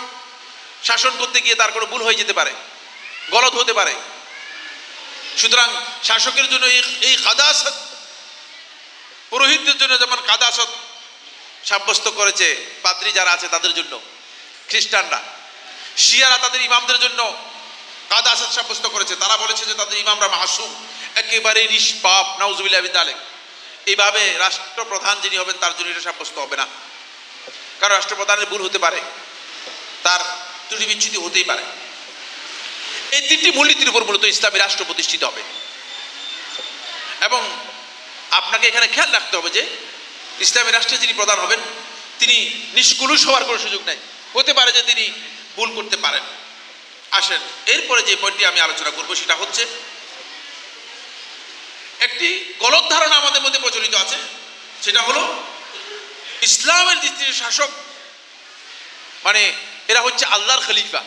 শাসন করতে গিয়ে তার কোনো ভুল হয়ে যেতে পারে, গলত হতে পারে। সুতরাং শাসকের জন্য এই কাদাসত, পুরোহিতদের জন্য যেমন কাদাসত সাব্যস্ত করেছে পাদ্রী যারা আছে তাদের জন্য, খ্রিস্টানরা, শিয়ারা তাদের ইমামদের জন্য কাদাসত সাব্যস্ত করেছে। তারা বলেছে যে তাদের ইমামরা মাসুম, একেবারে নিষ্পাপ, নাউজুবিল্লাহি মিন যালিক। এইভাবে রাষ্ট্রপ্রধান যিনি হবেন তার জন্য এটা সাব্যস্ত হবে না। কারণ রাষ্ট্রপ্রধানের ভুল হতে পারে, তার ত্রুটি বিচ্যুতি হতেই পারে। এই 3টি মূলনীতির উপর মূলত ইসলামী রাষ্ট্র প্রতিষ্ঠিত হবে। এবং আপনাকে এখানে খেয়াল রাখতে হবে যে ইসলামী রাষ্ট্রে যিনি প্রধান হবেন তিনি নিষ্কুলুষ হওয়ার কোনো সুযোগ নেই। হতে পারে যে তিনি ভুল করতে পারেন। আসেন, এরপরে যে পয়েন্টটি আমি আলোচনা করব সেটা হচ্ছে, একটি গলত ধারণা আমাদের মধ্যে প্রচলিত আছে, সেটা হলো ইসলামের দৃষ্টিতে শাসক মানে এরা হচ্ছে আল্লাহর খলিফা।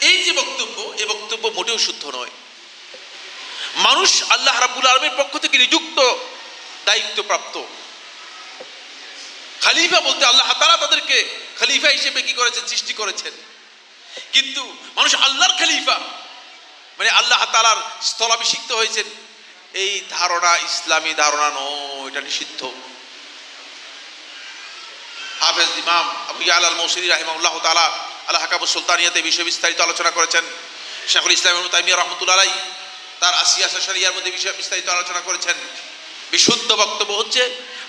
এই যে বক্তব্য, এই বক্তব্য মোটেও শুদ্ধ নয়। মানুষ আল্লাহ রাব্বুল আলামিনের পক্ষ থেকে নিযুক্ত, দায়িত্বপ্রাপ্ত। খলিফা বলতে আল্লাহ তাআলা তাদেরকে খলিফা হিসেবে কি করেছেন? সৃষ্টি করেছেন। কিন্তু মানুষ আল্লাহর খলিফা মানে আল্লাহ তাআলার স্থলাভিষিক্ত হয়েছেন, এই ধারণা ইসলামী ধারণা নয়, এটা নিষিদ্ধ। হাফেজ ইমাম আবু ইয়ালা আল মৌসিলি রাহিমাহুল্লাহ তাআলা আল হাকামুস সুলতানিয়াতে বিষয় বিস্তারিত আলোচনা করেছেন। শাইখুল ইসলাম ইবনে তাইমিয়া রাহমাতুল্লাহ আলাইহি তার আসিয়াসা শরিয়ার মধ্যে বিষয় বিস্তারিত আলোচনা করেছেন। বিশুদ্ধ বক্তব্য হচ্ছে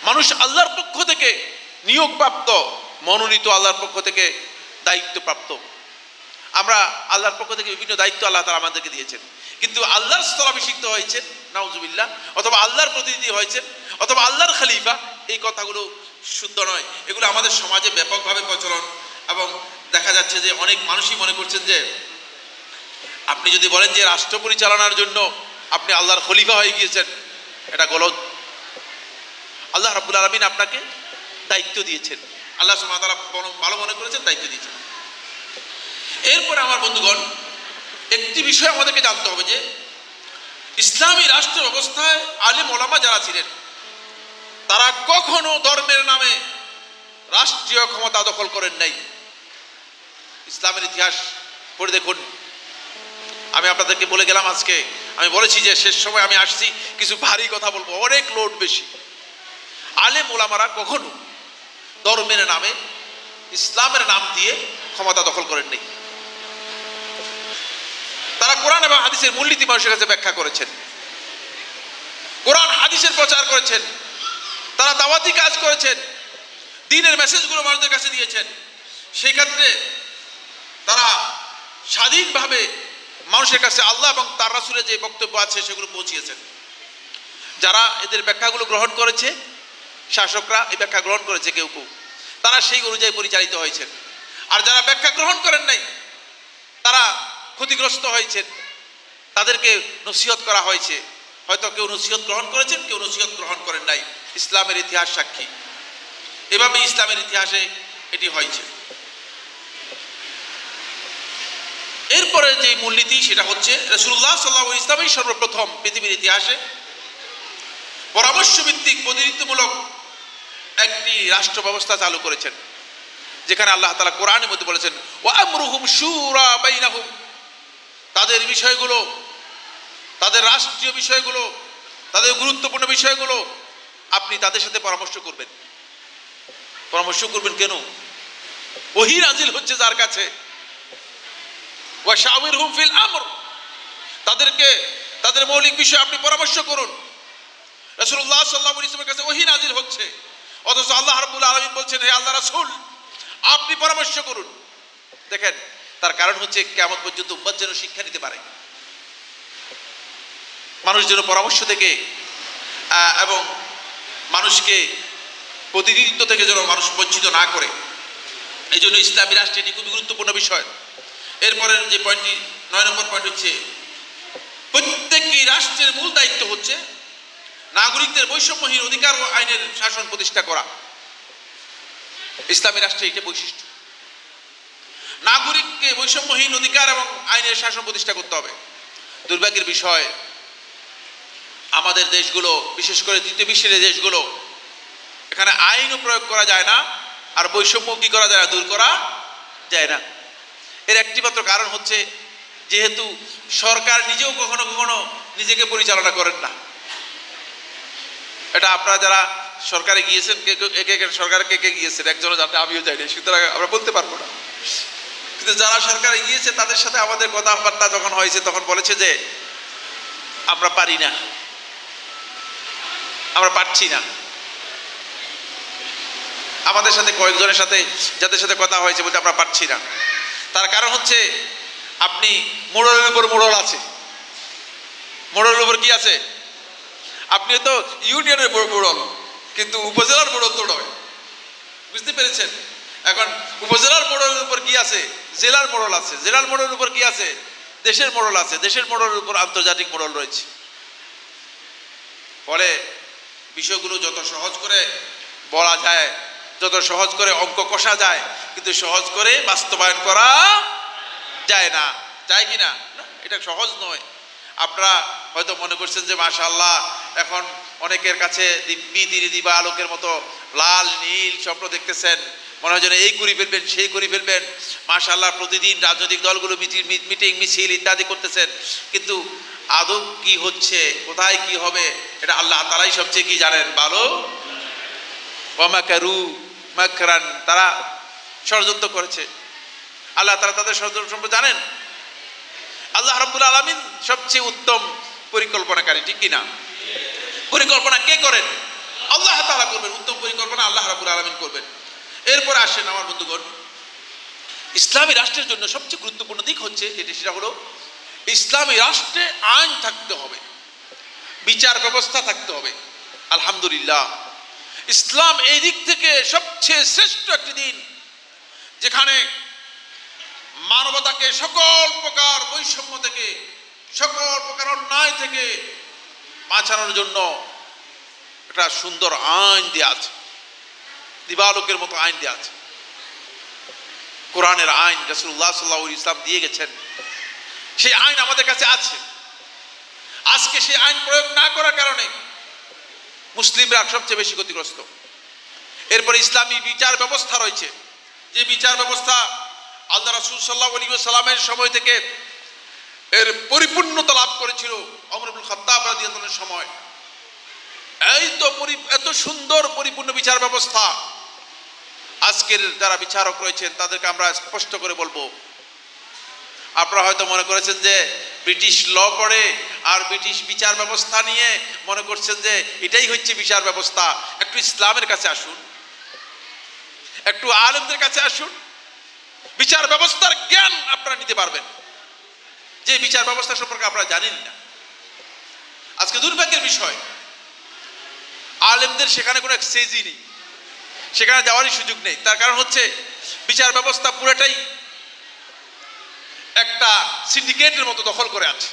মানুষ আল্লাহর পক্ষ থেকে নিয়োগপ্রাপ্ত, মনোনীত, আল্লাহর পক্ষ থেকে দায়িত্বপ্রাপ্ত। আমরা আল্লাহর পক্ষ থেকে বিভিন্ন দায়িত্ব আল্লাহ তাআলা আমাদেরকে দিয়েছেন, কিন্তু আল্লাহর স্থলাভিষিক্ত হয়েছেন নাউজুবিল্লাহ, অথবা আল্লাহর প্রতিনিধি হয়েছেন, অথবা আল্লাহর খলিফা, এই কথাগুলো শুদ্ধ নয়। এগুলো আমাদের সমাজে ব্যাপকভাবে প্রচলন, এবং দেখা যাচ্ছে যে অনেক মানুষই মনে করছেন যে আপনি যদি বলেন যে রাষ্ট্র পরিচালনার জন্য আপনি আল্লাহর খলিফা হয়ে গিয়েছেন, এটা গলত। আল্লাহ রাব্বুল আলামিন আপনাকে দায়িত্ব দিয়েছেন, আল্লাহ সুবহানাহু ওয়া তাআলা ভালো মনে করেছেন, দায়িত্ব দিয়েছেন। এরপরে আমার বন্ধুগণ, একটি বিষয় আমাদেরকে জানতে হবে যে ইসলামী রাষ্ট্র ব্যবস্থায় আলেম ওলামা যারা ছিলেন তারা কখনো ধর্মের নামে রাষ্ট্রীয় ক্ষমতা দখল করেন নাই। ইসলামের ইতিহাস পড়ে দেখুন, আমি আপনাদেরকে বলে গেলাম, আজকে আমি বলেছি যে শেষ সময় আমি আসছি, কিছু ভারী কথা বলবো, অনেক লোড বেশি। আলেম ওলামারা কখনো ধর্মের নামে, ইসলামের নাম দিয়ে ক্ষমতা দখল করেন নেই। তারা কোরআন এবং হাদিসের মূলনীতি মানুষের কাছে ব্যাখ্যা করেছেন, কোরআন হাদিসের প্রচার করেছেন, তারা দাওয়াতি কাজ করেছেন, দ্বীনের মেসেজগুলো মানুষদের কাছে দিয়েছেন। সেই ক্ষেত্রে তারা স্বাধীনভাবে মানুষের কাছে আল্লাহ এবং তার রাসূলের যে বক্তব্য আছে সেগুলো পৌঁছিয়েছেন। যারা এদের ব্যাখ্যাগুলো গ্রহণ করেছে, শাসকরা এই ব্যাখ্যা গ্রহণ করেছে, কেউ কেউ তারা সেই অনুযায়ী পরিচালিত হয়েছেন। আর যারা ব্যাখ্যা গ্রহণ করেন নাই, তারা ক্ষতিগ্রস্ত হয়েছেন, তাদেরকে নসিহত করা হয়েছে। হয়তো কেউ নসিহত গ্রহণ করেছেন, কেউ নসিহত গ্রহণ করেন নাই। ইসলামের ইতিহাস সাক্ষী, এভাবে ইসলামের ইতিহাসে এটি হয়েছে। এরপরে যে মূলনীতি সেটা হচ্ছে রাসূলুল্লাহ সাল্লাল্লাহু আলাইহি ওয়াসাল্লাম সর্বপ্রথম পৃথিবীর ইতিহাসে পরামর্শ ভিত্তিক প্রতিনিধিত্বমূলক একটি রাষ্ট্র ব্যবস্থা চালু করেছেন, যেখানে আল্লাহ তাআলা কোরআনের মধ্যে বলেছেন ওয়া আমরুহুম শুরা বাইনাহুম, তাদের বিষয়গুলো, তাদের রাষ্ট্রীয় বিষয়গুলো, তাদের গুরুত্বপূর্ণ বিষয়গুলো আপনি তাদের সাথে পরামর্শ করবেন। পরামর্শ করবেন কেন? ওহী নাজিল হচ্ছে যার কাছে। ওয়া শাওয়িরহুম ফিল আমর, তাদেরকে তাদের মৌলিক বিষয়ে আপনি পরামর্শ করুন। রাসূলুল্লাহ সাল্লাল্লাহু আলাইহি ওয়াসাল্লামের কাছে ওহী নাজিল হচ্ছে, অথচ আল্লাহ রাব্বুল আলামিন বলছেন হে আল্লাহ রাসূল আপনি পরামর্শ করুন। দেখেন, তার কারণ হচ্ছে কিয়ামত পর্যন্ত উম্মত যেন শিক্ষা নিতে পারে, মানুষ যেন পরামর্শ থেকে এবং মানুষকে প্রতিনিধিত্ব থেকে যেন মানুষ বঞ্চিত না করে। এই জন্য ইসলামী রাষ্ট্রে এটি খুবই গুরুত্বপূর্ণ বিষয়। এরপরে যে পয়েন্টটি 9 নম্বর পয়েন্ট হচ্ছে, প্রত্যেকটি রাষ্ট্রের মূল দায়িত্ব হচ্ছে নাগরিকদের বৈষম্যহীন অধিকার ও আইনের শাসন প্রতিষ্ঠা করা। ইসলামী রাষ্ট্রে এটা বৈশিষ্ট্য, নাগরিককে বৈষম্যহীন অধিকার এবং আইনের শাসন প্রতিষ্ঠা করতে হবে। দুর্ভাগ্যের বিষয়, আমাদের দেশগুলো, বিশেষ করে তৃতীয় বিশ্বের দেশগুলো, এখানে আইনও প্রয়োগ করা যায় না, আর বৈষম্য কি করা যায় না, দূর করা যায় না। এর একটি মাত্র কারণ হচ্ছে যেহেতু সরকার নিজেও কখনো কখনো নিজেকে পরিচালনা করেন না। এটা আপনারা যারা সরকারে গিয়েছেন, সরকারে কে কে গিয়েছেন, একজনও জানতে, আমিও যাই না, সুতরাং আমরা বলতে পারবো না। কিন্তু যারা সরকারে গিয়েছে তাদের সাথে আমাদের কথাবার্তা যখন হয়েছে তখন বলেছে যে আমরা পারি না, আমরা পারছি না। আমাদের সাথে কয়েকজনের সাথে, যাদের সাথে কথা হয়েছে, বলতে আমরা পারছি না। তার কারণ হচ্ছে আপনি মোড়লের উপর মোড়ল আছে, মোড়লের উপর কি আছে, আপনি তো ইউনিয়নের মোড়ল, কিন্তু উপজেলার মোড়ল তো নয়। বুঝতে পেরেছেন? এখন উপজেলার মোড়লের উপর কি আছে, জেলার মোড়ল আছে, জেলার মোড়লের উপর কি আছে, দেশের মোড়ল আছে, দেশের মোড়লের উপর আন্তর্জাতিক মোড়ল রয়েছে। ফলে বিষয়গুলো যত সহজ করে বলা যায়, যত সহজ করে অঙ্ক কষা যায়, কিন্তু সহজ করে বাস্তবায়ন করা যায় না। যায় কি না? এটা সহজ নয়। আপনারা হয়তো মনে করছেন যে মাশাআল্লাহ এখন অনেকের কাছে দিব্যি দিবা আলোকের মতো লাল নীল স্বপ্ন দেখতেছেন, মনে হয় যেন এই করে ফেলবেন, সেই করে ফেলবেন। মাশাআল্লাহ প্রতিদিন রাজনৈতিক দলগুলো মিটিং মিছিল ইত্যাদি করতেছেন, কিন্তু আদৌ কি হচ্ছে, কোথায় কি হবে, এটা আল্লাহ তাআলাই সবচেয়ে কি জানেন ভালো। ওয়া মাকারু মাকরান, তারা ষড়যন্ত্র করেছে, আল্লাহ তাআলা তাদের ষড়যন্ত্র সম্পর্কে জানেন। আল্লাহ রাব্বুল আলামিন সবচেয়ে উত্তম পরিকল্পনাকারী, ঠিক কি না? পরিকল্পনা কে করেন? আল্লাহ তাআলা করবেন। উত্তম পরিকল্পনা আল্লাহ রাব্বুল আলামিন করবেন। এরপর আসেন আমার বন্ধুগণ, ইসলামী রাষ্ট্রের জন্য সবচেয়ে গুরুত্বপূর্ণ দিক হচ্ছে যেটি, সেটা হলো ইসলামী রাষ্ট্রে আইন থাকতে হবে, বিচার ব্যবস্থা থাকতে হবে। আলহামদুলিল্লাহ, ইসলাম এই দিক থেকে সবচেয়ে শ্রেষ্ঠ একটি দিন, যেখানে মানবতাকে সকল প্রকার বৈষম্য থেকে, সকল প্রকার অন্যায় থেকে বাঁচানোর জন্য একটা সুন্দর আইন দেয়া আছে, দিবালোকের মতো আইন দেয়া আছে। কোরআনের আইন রাসূলুল্লাহ সাল্লাল্লাহু আলাইহি ওয়াসাল্লাম দিয়ে গেছেন, সেই আইন আমাদের কাছে আছে। আজকে সেই আইন প্রয়োগ না করার কারণে মুসলিমরা সবচেয়ে বেশি ক্ষতিগ্রস্ত। এরপরে ইসলামী বিচার ব্যবস্থা রয়েছে, যে বিচার ব্যবস্থা আল্লাহ রাসূল সাল্লাল্লাহু আলাইহি ওয়াসাল্লামের সময় থেকে এর পরিপূর্ণতা লাভ করেছিল ওমর ইবনে খাত্তাব রাদিয়াল্লাহু আনহুর সময়। এই তো এত সুন্দর পরিপূর্ণ বিচার ব্যবস্থা। আজকের যারা বিচারক রয়েছেন তাদেরকে আমরা স্পষ্ট করে বলবো, আপনারা হয়তো মনে করেছেন যে ব্রিটিশ ল পড়ে আর ব্রিটিশ বিচার ব্যবস্থা নিয়ে মনে করছেন যে এটাই হচ্ছে বিচার ব্যবস্থা। একটু ইসলামের কাছে আসুন, একটু আলেমদের কাছে আসুন, বিচার ব্যবস্থার জ্ঞান আপনারা নিতে পারবেন, যে বিচার ব্যবস্থা সম্পর্কে আপনারা জানেন না। আজকে দুর্ভাগ্যের বিষয়, আলেমদের সেখানে কোনো অ্যাক্সেসই নেই, সেখানে যাওয়ারই সুযোগ নেই। তার কারণ হচ্ছে বিচার ব্যবস্থা পুরোটাই একটা সিন্ডিকেটের মতো দখল করে আছে,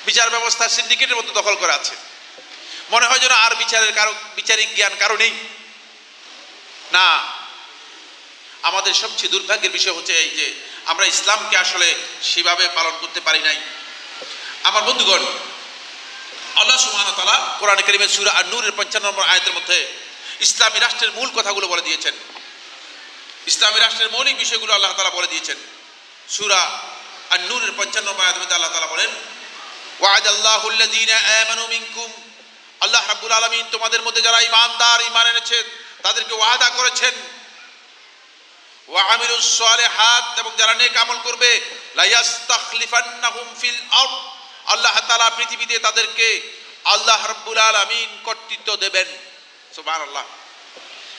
বিচার ব্যবস্থা সিন্ডিকেটের মতো দখল করে আছে। মনে হয় যেন আর বিচারিক জ্ঞান কারো নেই। না, আমাদের সবচেয়ে দুর্ভাগ্যের বিষয় হচ্ছে এই যে আমরা ইসলামকে আসলে সেভাবে পালন করতে পারি নাই। আমার বন্ধুগণ, আল্লাহ সুবহানাহু ওয়া তাআলা কোরআনে কারীমের সূরা আন-নূরের 55 নম্বর আয়াতের মধ্যে ইসলামী রাষ্ট্রের মূল কথাগুলো বলে দিয়েছেন। ইসলামী রাষ্ট্রের মৌলিক বিষয়গুলো আল্লাহ তাআলা বলে দিয়েছেন। সূরা আন-নূরের 55 নম্বর আয়াতের মধ্যে আল্লাহ তাআলা বলেন, ওয়া'আদাল্লাহু আল্লাযীনা আমানু মিনকুম, আল্লাহ রাব্বুল আলামিন তোমাদের মধ্যে যারা ঈমানদার, ঈমান এনেছেন তাদেরকে ওয়াদা করেছেন, ওয়া আমিলুস সালিহাত, এবং যারা নেক আমল করবে, লা ইস্তাখলিফান্নাহুম ফিল আরদ, আল্লাহ তাআলা পৃথিবীতে তাদেরকে আল্লাহ রাব্বুল আলামিন কর্তৃত্ব দেবেন। সুবহানাল্লাহ,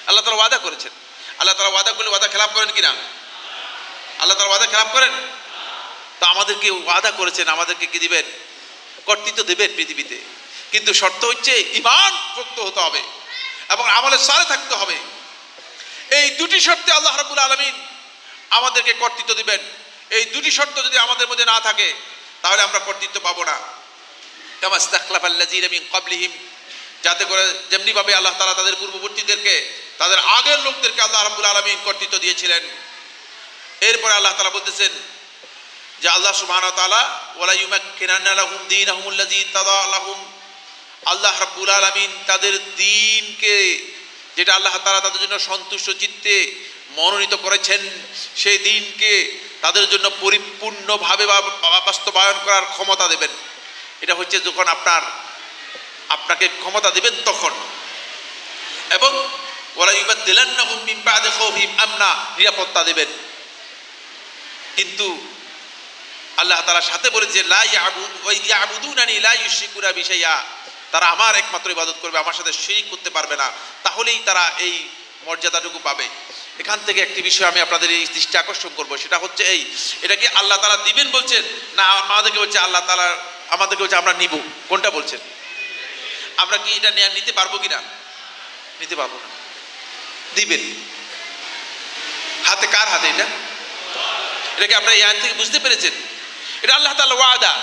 আল্লাহ তাআলা ওয়াদা করেছেন। আল্লাহ তাআলা ওয়াদা করলে ওয়াদা খেলাফ করেন কিনা? আল্লাহ তাআলা ওয়াদা খেলাফ করেন? তো আমাদেরকে ওয়াদা করেছেন, আমাদেরকে কি দিবেন? কর্তৃত্ব দেবেন পৃথিবীতে। কিন্তু শর্ত হচ্ছে ঈমান পোক্ত হতে হবে এবং আমলে সালেহ থাকতে হবে। এই দুটি শর্তে আল্লাহ রাব্বুল আলামিন আমাদেরকে কর্তৃত্ব দিবেন। এই দুটি শর্ত যদি আমাদের মধ্যে না থাকে তাহলে আমরা কর্তৃত্ব পাবো না। কামা ইস্তাখলাফাল্লাযীনা মিন ক্বাবলিহিম, যাতে করে যেমনি ভাবে আল্লাহ তাআলা তাদের পূর্ববর্তীদেরকে, তাদের আগের লোকদেরকে আল্লাহ রাব্বুল আলামিন কর্তৃত্ব দিয়েছিলেন। এরপরে আল্লাহ তাআলা বলতেছেন যে আল্লাহ সুবহানাহু ওয়া তাআলা ওয়ালা ইউমাক্কিনান্না লাহুম দীনাহুমুল্লাযী তাদা লাহুম, আল্লাহ রাব্বুল আলামিন তাদের দ্বীনকে, যেটা আল্লাহ তাআলা তাদের জন্য সন্তুষ্ট চিত্তে মনোনীত করেছেন, সেই দ্বীনকে তাদের জন্য পরিপূর্ণভাবে বাস্তবায়ন করার ক্ষমতা দেবেন। এটা হচ্ছে যখন আপনাকে ক্ষমতা দেবেন তখন। এবং ওয়ালা ইউবাদদিলান্নাহুম মিন বা'দি খাউফিহিম আমনা, নিরাপত্তা দেবেন। কিন্তু আল্লাহ তাআলা সাথে বলেছে লা ইয়াবুদুনানি লা ইউশরিকুনা বি শাইআ, তারা আমার একমাত্র ইবাদত করবে, আমার সাথে শিরক করতে পারবে না, তাহলেই তারা এই মর্যাদাটুকু পাবে। এখান থেকে একটি বিষয় আমি আপনাদের এই দৃষ্টি আকর্ষণ করব, সেটা হচ্ছে এটা কি আল্লাহ তাআলা দিবেন বলছেন, না আমাদেরকে বলছে আল্লাহ তাআলা আমাদেরকে বলছে আমরা নিব? কোনটা বলছেন? আমরা কি এটা নিতে পারবো কিনা? নিতে পারবো না। দিবেন হাতে, কার হাতে? এটা কি আপনারা এই আয়াত থেকে বুঝতে পেরেছেন? এটা আল্লাহ তাআলার ওয়াদা,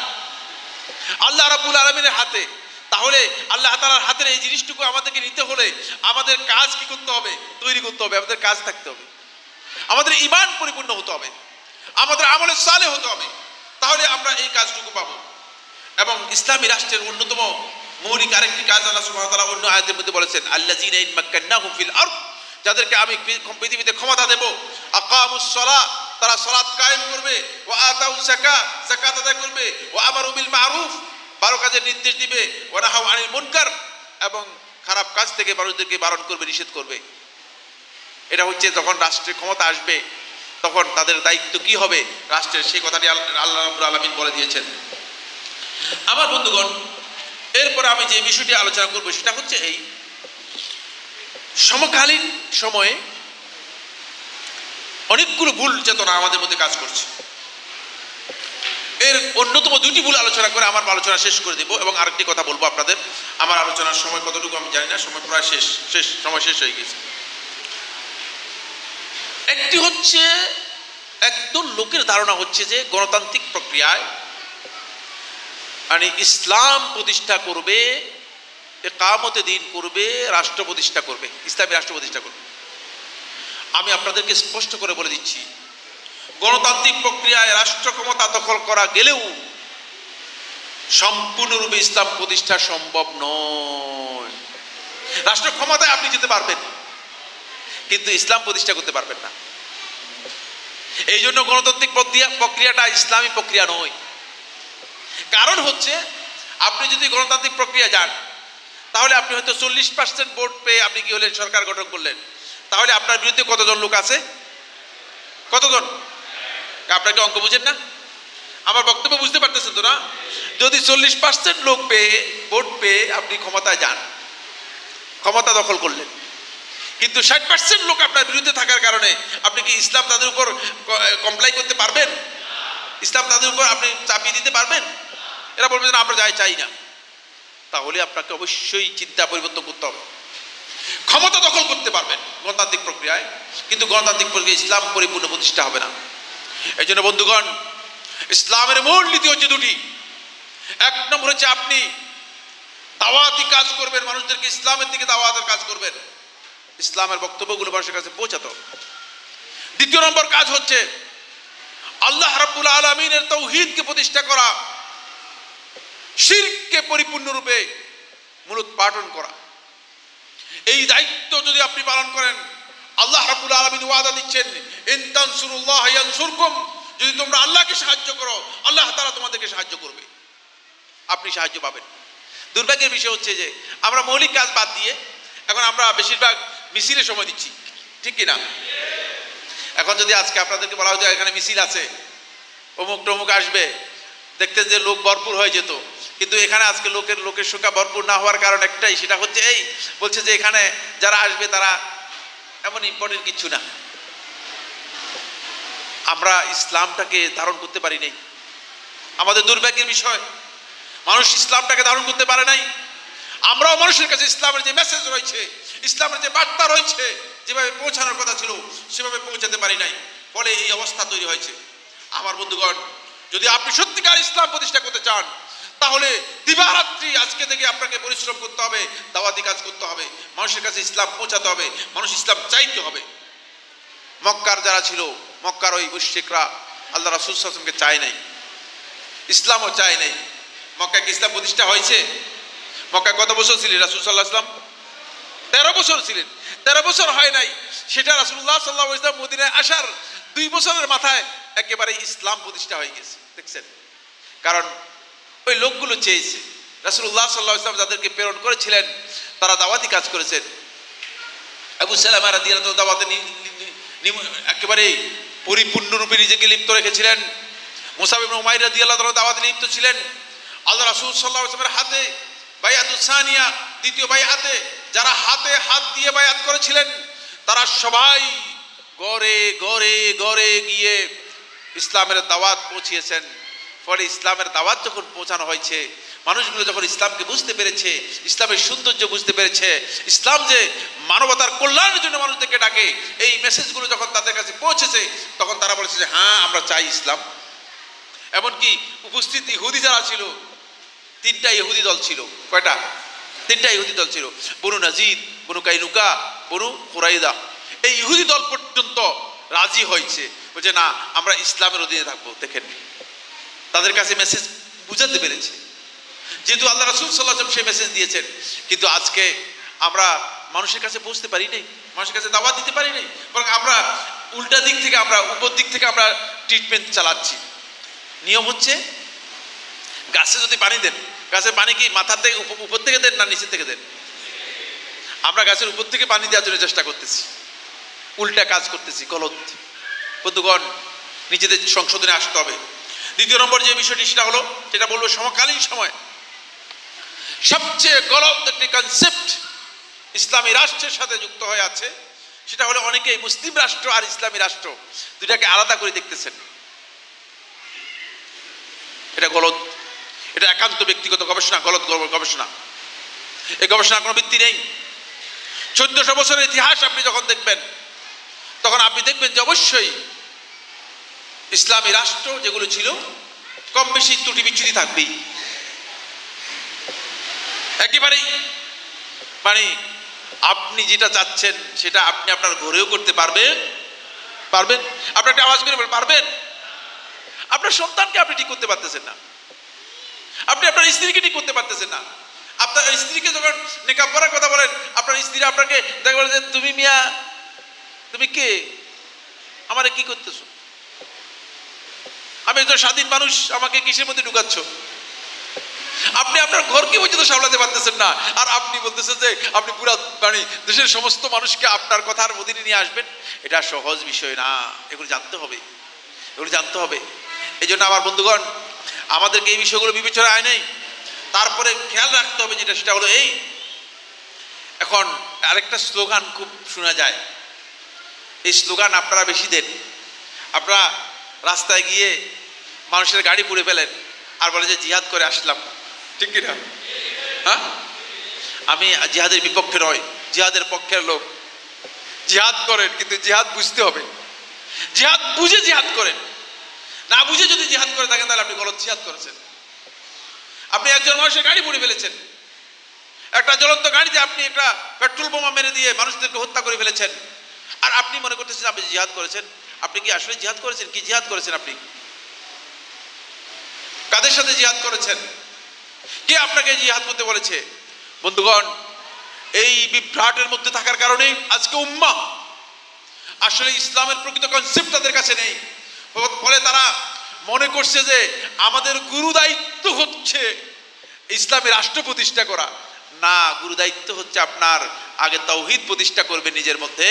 আল্লাহ রাব্বুল আলামিনের হাতে। তাহলে আল্লাহ তাআলার হাতের এই জিনিসটুকু আমাদেরকে নিতে হলে আমাদের কাজ কি করতে হবে? তৈরি করতে হবে, আমাদের কাজ থাকতে হবে, আমাদের ঈমান পরিপূর্ণ হতে হবে, আমাদের আমলে সালেহ হতে হবে, তাহলে আমরা এই কাজটুকু পাবো। এবং ইসলামী রাষ্ট্রের অন্যতম মৌলিক আরেকটি কাজ আল্লাহ সুবহানাহু ওয়া তাআলা অন্য আয়াতের মধ্যে বলেছেন, আল্লাযীনা ইন মাক্কান্নাহুম ফিল আরদ, যাদেরকে আমি পৃথিবীতে ক্ষমতা দেব, আকামুস সালাহ, তারা সালাত কায়েম করবে, ওয়া আতাউ যাকাত, যাকাত আদায় করবে, ওয়া আমারু বিল মারুফ, ভালো কাজের নির্দেশ দিবে, ওয়া নাহাউ আনিল মুনকার, এবং খারাপ কাজ থেকে মানুষদেরকে বারণ করবে, নিষেধ করবে। এটা হচ্ছে যখন রাষ্ট্রের ক্ষমতা আসবে তখন তাদের দায়িত্ব কি হবে রাষ্ট্রের, সেই কথাটি আল্লাহ রাব্বুল আলামিন বলে দিয়েছেন। আমার বন্ধুগণ, এরপরে আমি যে বিষয়টি আলোচনা করব সেটা হচ্ছে এই সমকালীন সময়ে অনেকগুলো ভুল চেতনা আমাদের মধ্যে কাজ করছে। এর অন্যতম দুটি ভুল আলোচনা করে আমার আলোচনা শেষ করে দেব এবং আরেকটি কথা বলবো আপনাদের। আমার আলোচনার সময় কতটুকু আমি জানি না, সময় প্রায় সময় শেষ হয়ে গেছে। একটি হচ্ছে একদম লোকের ধারণা হচ্ছে যে গণতান্ত্রিক প্রক্রিয়ায় মানে ইসলাম প্রতিষ্ঠা করবে, ইকামতে দ্বীন করবে, রাষ্ট্র প্রতিষ্ঠা করবে, ইসলামী রাষ্ট্র প্রতিষ্ঠা করবে। আমি আপনাদেরকে স্পষ্ট করে বলে দিচ্ছি, গণতান্ত্রিক প্রক্রিয়ায় রাষ্ট্র ক্ষমতা দখল করা গেলেও সম্পূর্ণরূপে ইসলাম প্রতিষ্ঠা সম্ভব নয়। রাষ্ট্র ক্ষমতায় আপনি যেতে পারবেন কিন্তু ইসলাম প্রতিষ্ঠা করতে পারবেন না। এই জন্য গণতান্ত্রিক প্রক্রিয়াটা ইসলামী প্রক্রিয়া নয়। কারণ হচ্ছে আপনি যদি গণতান্ত্রিক প্রক্রিয়া যান, তাহলে আপনি হয়তো 40% ভোট পেয়ে আপনি কি হলেন, সরকার গঠন করলেন। তাহলে আপনার বিরুদ্ধে কতজন লোক আছে? কতজন? আপনাকে অঙ্ক বুঝেন না? আমার বক্তব্য বুঝতে পারতেছেন তো না? যদি 40% লোক পেয়ে, ভোট পেয়ে আপনি ক্ষমতায় যান, ক্ষমতা দখল করলেন, কিন্তু 60% লোক আপনার বিরুদ্ধে থাকার কারণে আপনি কি ইসলাম তাদের উপর কমপ্লাই করতে পারবেন? ইসলাম তাদের উপর আপনি চাপিয়ে দিতে পারবেন? এরা বলবে যে আমরা চাই না। তাহলে আপনাকে অবশ্যই চিন্তা পরিবর্তন করতে হবে। ক্ষমতা দখল করতে পারবেন গণতান্ত্রিক প্রক্রিয়ায়, কিন্তু গণতান্ত্রিক প্রক্রিয়া ইসলাম পরিপূর্ণ প্রতিষ্ঠা হবে না। এই জন্য বন্ধুগণ, ইসলামের মূল নীতি হচ্ছে দুটি। এক নম্বর হচ্ছে আপনি দাওয়াতি কাজ করবেন, মানুষদেরকে ইসলামের দিকে দাওয়াতের কাজ করবেন, ইসলামের বক্তব্যগুলো মানুষের কাছে পৌঁছাতে হবে। দ্বিতীয় নম্বর কাজ হচ্ছে আল্লাহ রাব্বুল আলামিনের তাওহীদকে প্রতিষ্ঠা করা, শিরককে পরিপূর্ণরূপে মূলোৎপাটন করা। এই দায়িত্ব যদি আপনি পালন করেন, আল্লাহ রাব্বুল আলামিন ওয়াদা দিচ্ছেন, ইন তানসুরুল্লাহ ইয়ানসুরকুম, যদি তোমরা আল্লাহকে সাহায্য করো, আল্লাহ তাআলা তোমাদেরকে সাহায্য করবে, আপনি সাহায্য পাবেন। দুর্ভাগ্যের বিষয় হচ্ছে যে আমরা মৌলিক কাজ বাদ দিয়ে এখন আমরা বেশিরভাগ মিছিলে সময় দিচ্ছি, ঠিক কি না? এখন যদি আজকে আপনাদেরকে বলা হতো এখানে মিছিল আছে, অমুক টমুক আসবে, দেখতেন যে লোক ভরপুর হয়ে যেত। কিন্তু এখানে আজকে লোকের সংখ্যা ভরপুর না হওয়ার কারণ একটাই, সেটা হচ্ছে এই বলছে যে এখানে যারা আসবে তারা এমন ইম্পর্টেন্ট কিছু না। আমরা ইসলামটাকে ধারণ করতে পারি নাই। আমাদের দুর্ভাগ্যের বিষয়, মানুষ ইসলামটাকে ধারণ করতে পারে নাই। আমরাও মানুষের কাছে ইসলামের যে মেসেজ রয়েছে, ইসলামের যে বার্তা রয়েছে, যেভাবে পৌঁছানোর কথা ছিল সেভাবে পৌঁছাতে পারি নাই, ফলে এই অবস্থা তৈরি হয়েছে। আমার বন্ধুগণ, যদি আপনি সত্যিকার ইসলাম প্রতিষ্ঠা করতে চান, তাহলে দিবারাত্রি আজকে থেকে আপনাকে পরিশ্রম করতে হবে, দাওয়াতি কাজ করতে হবে, মানুষের কাছে ইসলাম পৌঁছাতে হবে, মানুষ ইসলাম চাইতে হবে। মক্কার যারা ছিল, মক্কার ওই মুশরিকরা আল্লাহ রাসূল সাল্লাল্লাহু আলাইহি ওয়াসাল্লামকে চায় নাই, ইসলামও চায় নাই। মক্কায় কি ইসলাম প্রতিষ্ঠা হয়েছে? মক্কায় কত বছর ছিলেন রাসূল সাল্লাল্লাহু আলাইহি ওয়াসাল্লাম? 13 বছর ছিলেন। 13 বছর হয় নাই, সেটা রাসূলুল্লাহ সাল্লাল্লাহু আলাইহি ওয়াসাল্লাম মদিনায় আসার 2 বছরের মাথায় একেবারে ইসলাম প্রতিষ্ঠা হয়ে গেছে। দেখছেন? কারণ ওই লোকগুলো চেয়েছে, রাসূলুল্লাহ সাল্লাল্লাহু আলাইহি ওয়াসাল্লাম যাদেরকে প্রেরণ করেছিলেন তারা দাওয়াতি কাজ করেছেন। আবু সালামা রাদিয়াল্লাহু আনহু দাওয়াতে একেবারে পরিপূর্ণরূপে নিজেকে লিপ্ত রেখেছিলেন। মুসাব ইবনে উমাইর রাদিয়াল্লাহু আনহু দাওয়াতে লিপ্ত ছিলেন। আল্লাহ রাসূল সাল্লাল্লাহু আলাইহি ওয়াসাল্লামের হাতে বায়াতুস সানিয়া, দ্বিতীয় বায়াতে যারা হাতে হাত দিয়ে বায়াত করেছিলেন, তারা সবাই ঘরে ঘরে ঘরে গিয়ে ইসলামের দাওয়াত পৌঁছিয়েছেন। ফলে ইসলামের দাওয়াত যখন পৌঁছানো হয়েছে, মানুষগুলো যখন ইসলামকে বুঝতে পেরেছে, ইসলামের সৌন্দর্য বুঝতে পেরেছে, ইসলাম যে মানবতার কল্যাণের জন্য মানুষদেরকে ডাকে, এই মেসেজগুলো যখন তাদের কাছে পৌঁছেছে, তখন তারা বলেছে যে হ্যাঁ, আমরা চাই ইসলাম। এমনকি উপস্থিত ইহুদি যারা ছিল, 3টা ইহুদি দল ছিল। কয়টা? 3টা ইহুদি দল ছিল, বনু নাজির, বনু কাইনুকা, বনু কুরাইদা। এই ইহুদি দল পর্যন্ত রাজি হয়েছে, বলছে না, আমরা ইসলামের অধীনে থাকবো। দেখেন, তাদের কাছে মেসেজ বুঝাতে পেরেছে, যেহেতু আল্লাহ রাসূল সাল্লাল্লাহু আলাইহি ওয়াসাল্লাম সেই মেসেজ দিয়েছেন। কিন্তু আজকে আমরা মানুষের কাছে পৌঁছতে পারি নাই, মানুষের কাছে দাওয়াত দিতে পারি নাই, বরং আমরা উল্টা দিক থেকে, আমরা উপর দিক থেকে আমরা ট্রিটমেন্ট চালাচ্ছি। নিয়ম হচ্ছে, গাছে যদি পানি দেন, গাছের পানি কি মাথা থেকে উপর থেকে দেন না নিচে থেকে দেন? আমরা গাছের উপর থেকে পানি দেওয়ার জন্য চেষ্টা করতেছি, উল্টা কাজ করতেছি, গলত। বন্ধুগণ, নিজেদের সংশোধনে আসতে হবে। দ্বিতীয় নম্বর যে বিষয়টি, সেটা হলো, যেটা বলবো, সমকালীন সময় সবচেয়ে গলত একটি কনসেপ্ট ইসলামী রাষ্ট্রের সাথে যুক্ত হয়ে আছে, সেটা হলো অনেকেই মুসলিম রাষ্ট্র আর ইসলামী রাষ্ট্র দুটাকে আলাদা করে দেখতেছেন। এটা গলত, এটা একান্ত ব্যক্তিগত গবেষণা, গলত গবেষণা। এই গবেষণার কোনো ভিত্তি নেই। 1400 বছরের ইতিহাস আপনি যখন দেখবেন, তখন আপনি দেখবেন যে অবশ্যই ইসলামী রাষ্ট্র যেগুলো ছিল, কম বেশি ত্রুটি বিচ্যুতি থাকবেই। একেবারেই মানে আপনি যেটা চাচ্ছেন সেটা আপনি আপনার ঘরেও করতে পারবেন। আপনি একটা আওয়াজ করে পারবেন? আপনার সন্তানকে আপনি ঠিক করতে পারতেছেন না, আপনি আপনার স্ত্রীকে ঠিক করতে পারতেছেন না। আপনার স্ত্রীকে যখন নেকাব করার কথা বলেন, আপনার স্ত্রী আপনাকে দেখা বলে যে তুমি মিয়া, তুমি কে, আমারে কি করতেছো? একজন স্বাধীন মানুষ, আমাকে কিসের মধ্যে ঢুকাচ্ছ? আপনি আপনার ঘরকে পর্যন্ত সামলাতে পারতেছেন না, আর আপনি বলতেছেন যে আপনি পুরো মানে দেশের সমস্ত মানুষকে আপনার কথার অধীনে নিয়ে আসবেন। এটা সহজ বিষয় না, এগুলো জানতে হবে, এগুলো জানতে হবে। এই জন্য আমার বন্ধুগণ, আমাদেরকে এই বিষয়গুলো বিবেচনায় আয় নেই, তারপরে খেয়াল রাখতে হবে যেটা, সেটা হলো এই, এখন আরেকটা স্লোগান খুব শোনা যায়, এই স্লোগান আপনারা বেশি দেন। আপনারা রাস্তায় গিয়ে মানুষের গাড়ি পুড়ে ফেলেন আর বলে যে জিহাদ করে আসলাম, ঠিক কিনা? হ্যাঁ, আমি জিহাদের বিপক্ষে নয়, জিহাদের পক্ষের লোক। জিহাদ করেন, কিন্তু জিহাদ বুঝতে হবে, জিহাদ বুঝে জিহাদ করেন। না বুঝে যদি জিহাদ করে থাকেন তাহলে আপনি গলত জিহাদ করেছেন। আপনি একজন মানুষের গাড়ি পুড়ে ফেলেছেন, একটা জ্বলন্ত গাড়িতে আপনি একটা পেট্রোল বোমা মেরে দিয়ে মানুষদেরকে হত্যা করে ফেলেছেন, আর আপনি মনে করতেছেন আপনি জিহাদ করেছেন। আপনি কি আসলে জিহাদ করেছেন? কি জিহাদ করেছেন আপনি? কাদের সাথে জিহাদ করেছেন? কে আপনাকে জিহাদ করতে বলেছে? বন্ধুগণ, এই বিভ্রাটের মধ্যে থাকার কারণে আজকে উম্মাহ আসলে ইসলামের প্রকৃত কনসেপ্ট তাদের কাছে নেই। ফলে তারা মনে করছে যে আমাদের গুরু দায়িত্ব হচ্ছে ইসলামী রাষ্ট্র প্রতিষ্ঠা করা। না, গুরু দায়িত্ব হচ্ছে আপনার আগে তাওহীদ প্রতিষ্ঠা করবেন নিজের মধ্যে,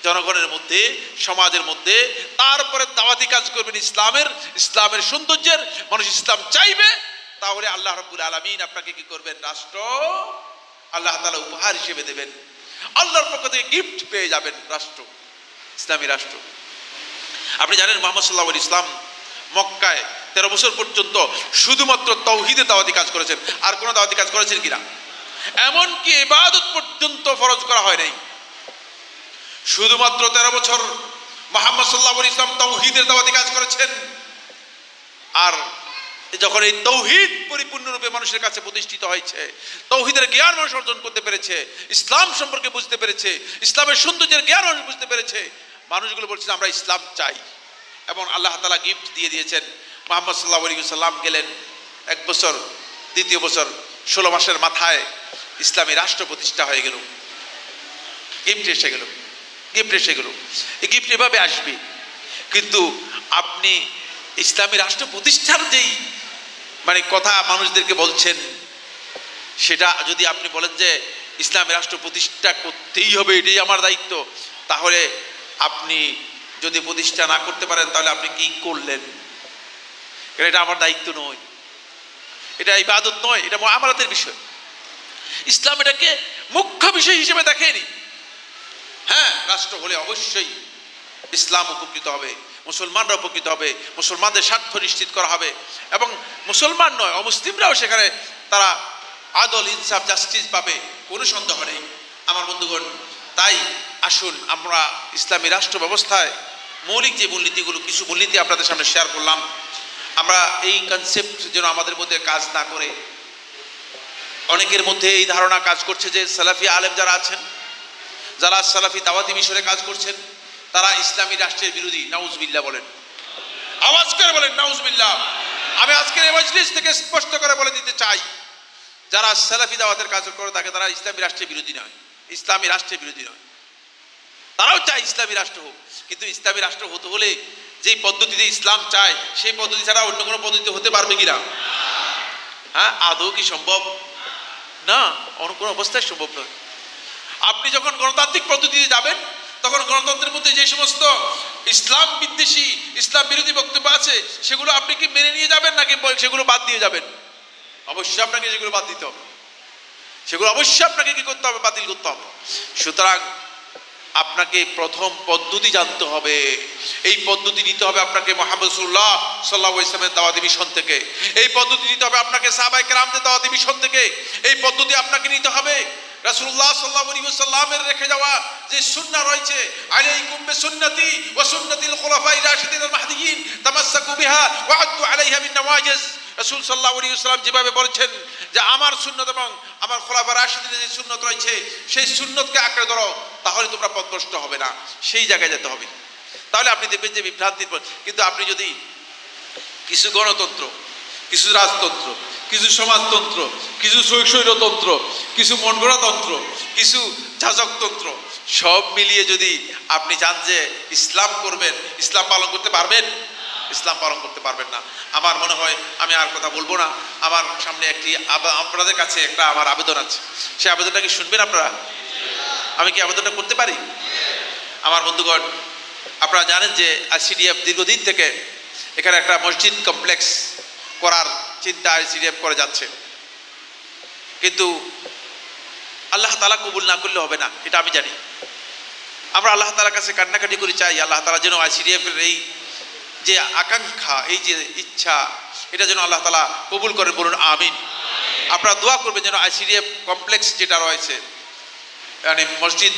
জনগণের মধ্যে, সমাজের মধ্যে, তারপরে দাওয়াতি কাজ করবেন ইসলামের সৌন্দর্যের। মানুষ ইসলাম চাইবে, তাহলে আল্লাহ রাব্বুল আলামিন আপনাকে কি করবেন? রাষ্ট্র আল্লাহ তাআলা উপহার হিসেবে দেবেন, আল্লাহর পক্ষ থেকে গিফট পেয়ে যাবেন, রাষ্ট্র, ইসলামী রাষ্ট্র। আপনি জানেন মুহাম্মদ সাল্লাল্লাহু আলাইহি ওয়াসাল্লাম মক্কায় 13 বছর পর্যন্ত শুধুমাত্র তাওহীদের দাওয়াতি কাজ করেছেন, আর কোনো দাওয়াতি কাজ করেছেন কিনা? এমনকি ইবাদত পর্যন্ত ফরজ করা হয় নাই। শুধুমাত্র 13 বছর মুহাম্মদ সাল্লাল্লাহু আলাইহি ওয়াসাল্লাম তাওহীদের দাওয়াতি কাজ করেছেন। আর যখন এই তাওহীদ পরিপূর্ণরূপে মানুষের কাছে প্রতিষ্ঠিত হয়েছে, তাওহীদের জ্ঞান মানুষ অর্জন করতে পেরেছে, ইসলাম সম্পর্কে বুঝতে পেরেছে, ইসলামের সৌন্দর্যের জ্ঞান মানুষ বুঝতে পেরেছে, মানুষগুলো বলছে আমরা ইসলাম চাই, এবং আল্লাহ তাআলা গিফট দিয়ে দিয়েছেন। মুহাম্মদ সাল্লাল্লাহু আলাইহি ওয়াসাল্লাম গেলেন 1 বছর, দ্বিতীয় বছর 16 মাসের মাথায় ইসলামী রাষ্ট্র প্রতিষ্ঠা হয়ে গেল। গিফট এসে গেল, গিফট এসে গেল। এই গিফট এভাবে আসবে, কিন্তু আপনি ইসলামী রাষ্ট্র প্রতিষ্ঠার যেই মানে কথা মানুষদেরকে বলছেন, সেটা যদি আপনি বলেন যে ইসলামী রাষ্ট্র প্রতিষ্ঠা করতেই হবে, এটাই আমার দায়িত্ব, তাহলে আপনি যদি প্রতিষ্ঠা না করতে পারেন তাহলে আপনি কি করলেন? এটা আমার দায়িত্ব নয়, এটা ইবাদত নয়, এটা মুআমালাতের বিষয়। ইসলাম এটাকে মুখ্য বিষয় হিসেবে দেখেনি। হ্যাঁ, রাষ্ট্র হলে অবশ্যই ইসলাম উপকৃত হবে, মুসলমানরা উপকৃত হবে, মুসলমানদের স্বার্থ নিশ্চিত করা হবে, এবং মুসলমান নয় অমুসলিমরাও সেখানে তারা আদল, ইনসাফ, জাস্টিস পাবে, কোনো সন্দেহ নেই আমার বন্ধুগণ। তাই আসুন আমরা ইসলামী রাষ্ট্র ব্যবস্থায় মৌলিক যে মূলনীতিগুলো, কিছু মূলনীতি আপনাদের সামনে শেয়ার করলাম, আমরা এই কনসেপ্ট যেন আমাদের মধ্যে কাজ না করে। অনেকের মধ্যে এই ধারণা কাজ করছে যে সালাফি আলেম যারা আছেন, যারা সালাফি দাওয়াতি মিশনে কাজ করছেন, তারা ইসলামী রাষ্ট্রের বিরোধী। নাউজুবিল্লাহ বলেন, আওয়াজ করে বলেন নাউজুবিল্লাহ। আমি আজকের এই মজলিস থেকে স্পষ্ট করে বলে দিতে চাই, যারা সালাফি দাওয়াতের কাজ করে থাকে তারা ইসলামী রাষ্ট্রের বিরোধী নয়, ইসলামী রাষ্ট্রের বিরোধী নয়। তারাও চায় ইসলামী রাষ্ট্র হোক, কিন্তু ইসলামী রাষ্ট্র হতে হলে যেই পদ্ধতিতে ইসলাম চায় সেই পদ্ধতি ছাড়া অন্য কোনো পদ্ধতি হতে পারবে কিনা? হ্যাঁ, আদৌ কি সম্ভব? না, অন্য কোনো অবস্থায় সম্ভব নয়। আপনি যখন গণতান্ত্রিক পদ্ধতিতে যাবেন, তখন গণতন্ত্রের মধ্যে যে সমস্ত ইসলাম বিদ্বেষী, ইসলাম বিরোধী বক্তব্য আছে, সেগুলো আপনি কি মেনে নিয়ে যাবেন নাকি সেগুলো বাদ দিয়ে যাবেন? অবশ্যই আপনাকে সেগুলো বাদ দিতে হবে, সেগুলো অবশ্যই আপনাকে কি করতে হবে? বাতিল করতে হবে। সুতরাং আপনাকে প্রথম পদ্ধতি জানতে হবে। এই পদ্ধতি নিতে হবে আপনাকে মুহাম্মদ রাসূলুল্লাহ সাল্লাল্লাহু আলাইহি ওয়াসাল্লামের দাওয়াতি মিশন থেকে। এই পদ্ধতি নিতে হবে আপনাকে সাহাবায়ে কেরামদের দাওয়াতি মিশন থেকে। এই পদ্ধতি আপনাকে নিতে হবে রাসূলুল্লাহ সাল্লাল্লাহু আলাইহি ওয়াসাল্লামের রেখে যাওয়া যে সুন্নাহ রয়েছে, আলাইকুম বিসুন্নতি ওয়া সুন্নাতিল খুলাফায়ে রাশিদিন মাহদিয়িন তামাসসাকু বিহা ওয়া আদ্দু আলাইহা বিন নওয়াজিজ। রাসূল সাল্লাল্লাহু আলাইহি ওয়াসাল্লাম যেভাবে বলেছেন যে আমার সুন্নাত এবং আমার খোলাফায়ে রাশিদিনের যে সুন্নাত রয়েছে, সেই সুন্নাতকে আঁকড়ে ধরো, তাহলে তোমরা পথভ্রষ্ট হবে না। সেই জায়গায় যেতে হবে, তাহলে আপনি দেখবেন যে বিভ্রান্তির পর। কিন্তু আপনি যদি কিছু গণতন্ত্র, কিছু রাজতন্ত্র, কিছু সমাজতন্ত্র, কিছু স্বৈরতন্ত্র, কিছু মনগড়াতন্ত্র, কিছু যাজকতন্ত্র সব মিলিয়ে যদি আপনি চান যে ইসলাম করবেন, ইসলাম পালন করতে পারবেন? ইসলাম পালন করতে পারবেন না। আমার মনে হয় আমি আর কথা বলবো না। আমার সামনে একটি আপনাদের কাছে একটা আমার আবেদন আছে, সেই আবেদনটা কি শুনবেন আপনারা? আমি কি আবেদনটা করতে পারি? আমার বন্ধুগণ, আপনারা জানেন যে আইসিডিএফ দীর্ঘদিন থেকে এখানে একটা মসজিদ কমপ্লেক্স করার চিন্তা আইসিডিএফ করে যাচ্ছে, কিন্তু আল্লাহ তাআলা কবুল না করলে হবে না, এটা আমি জানি। আমরা আল্লাহ তাআলার কাছে কান্নাকাটি করে চাই আল্লাহ তাআলা যেন আইসিডিএফের এই যে আকাঙ্ক্ষা, এই যে ইচ্ছা, এটা যেন আল্লাহ তাআলা কবুল করেন, বলুন আমিন। আপনারা দোয়া করবেন যেন আইসিডিএফ কমপ্লেক্স যেটা রয়েছে, মানে মসজিদ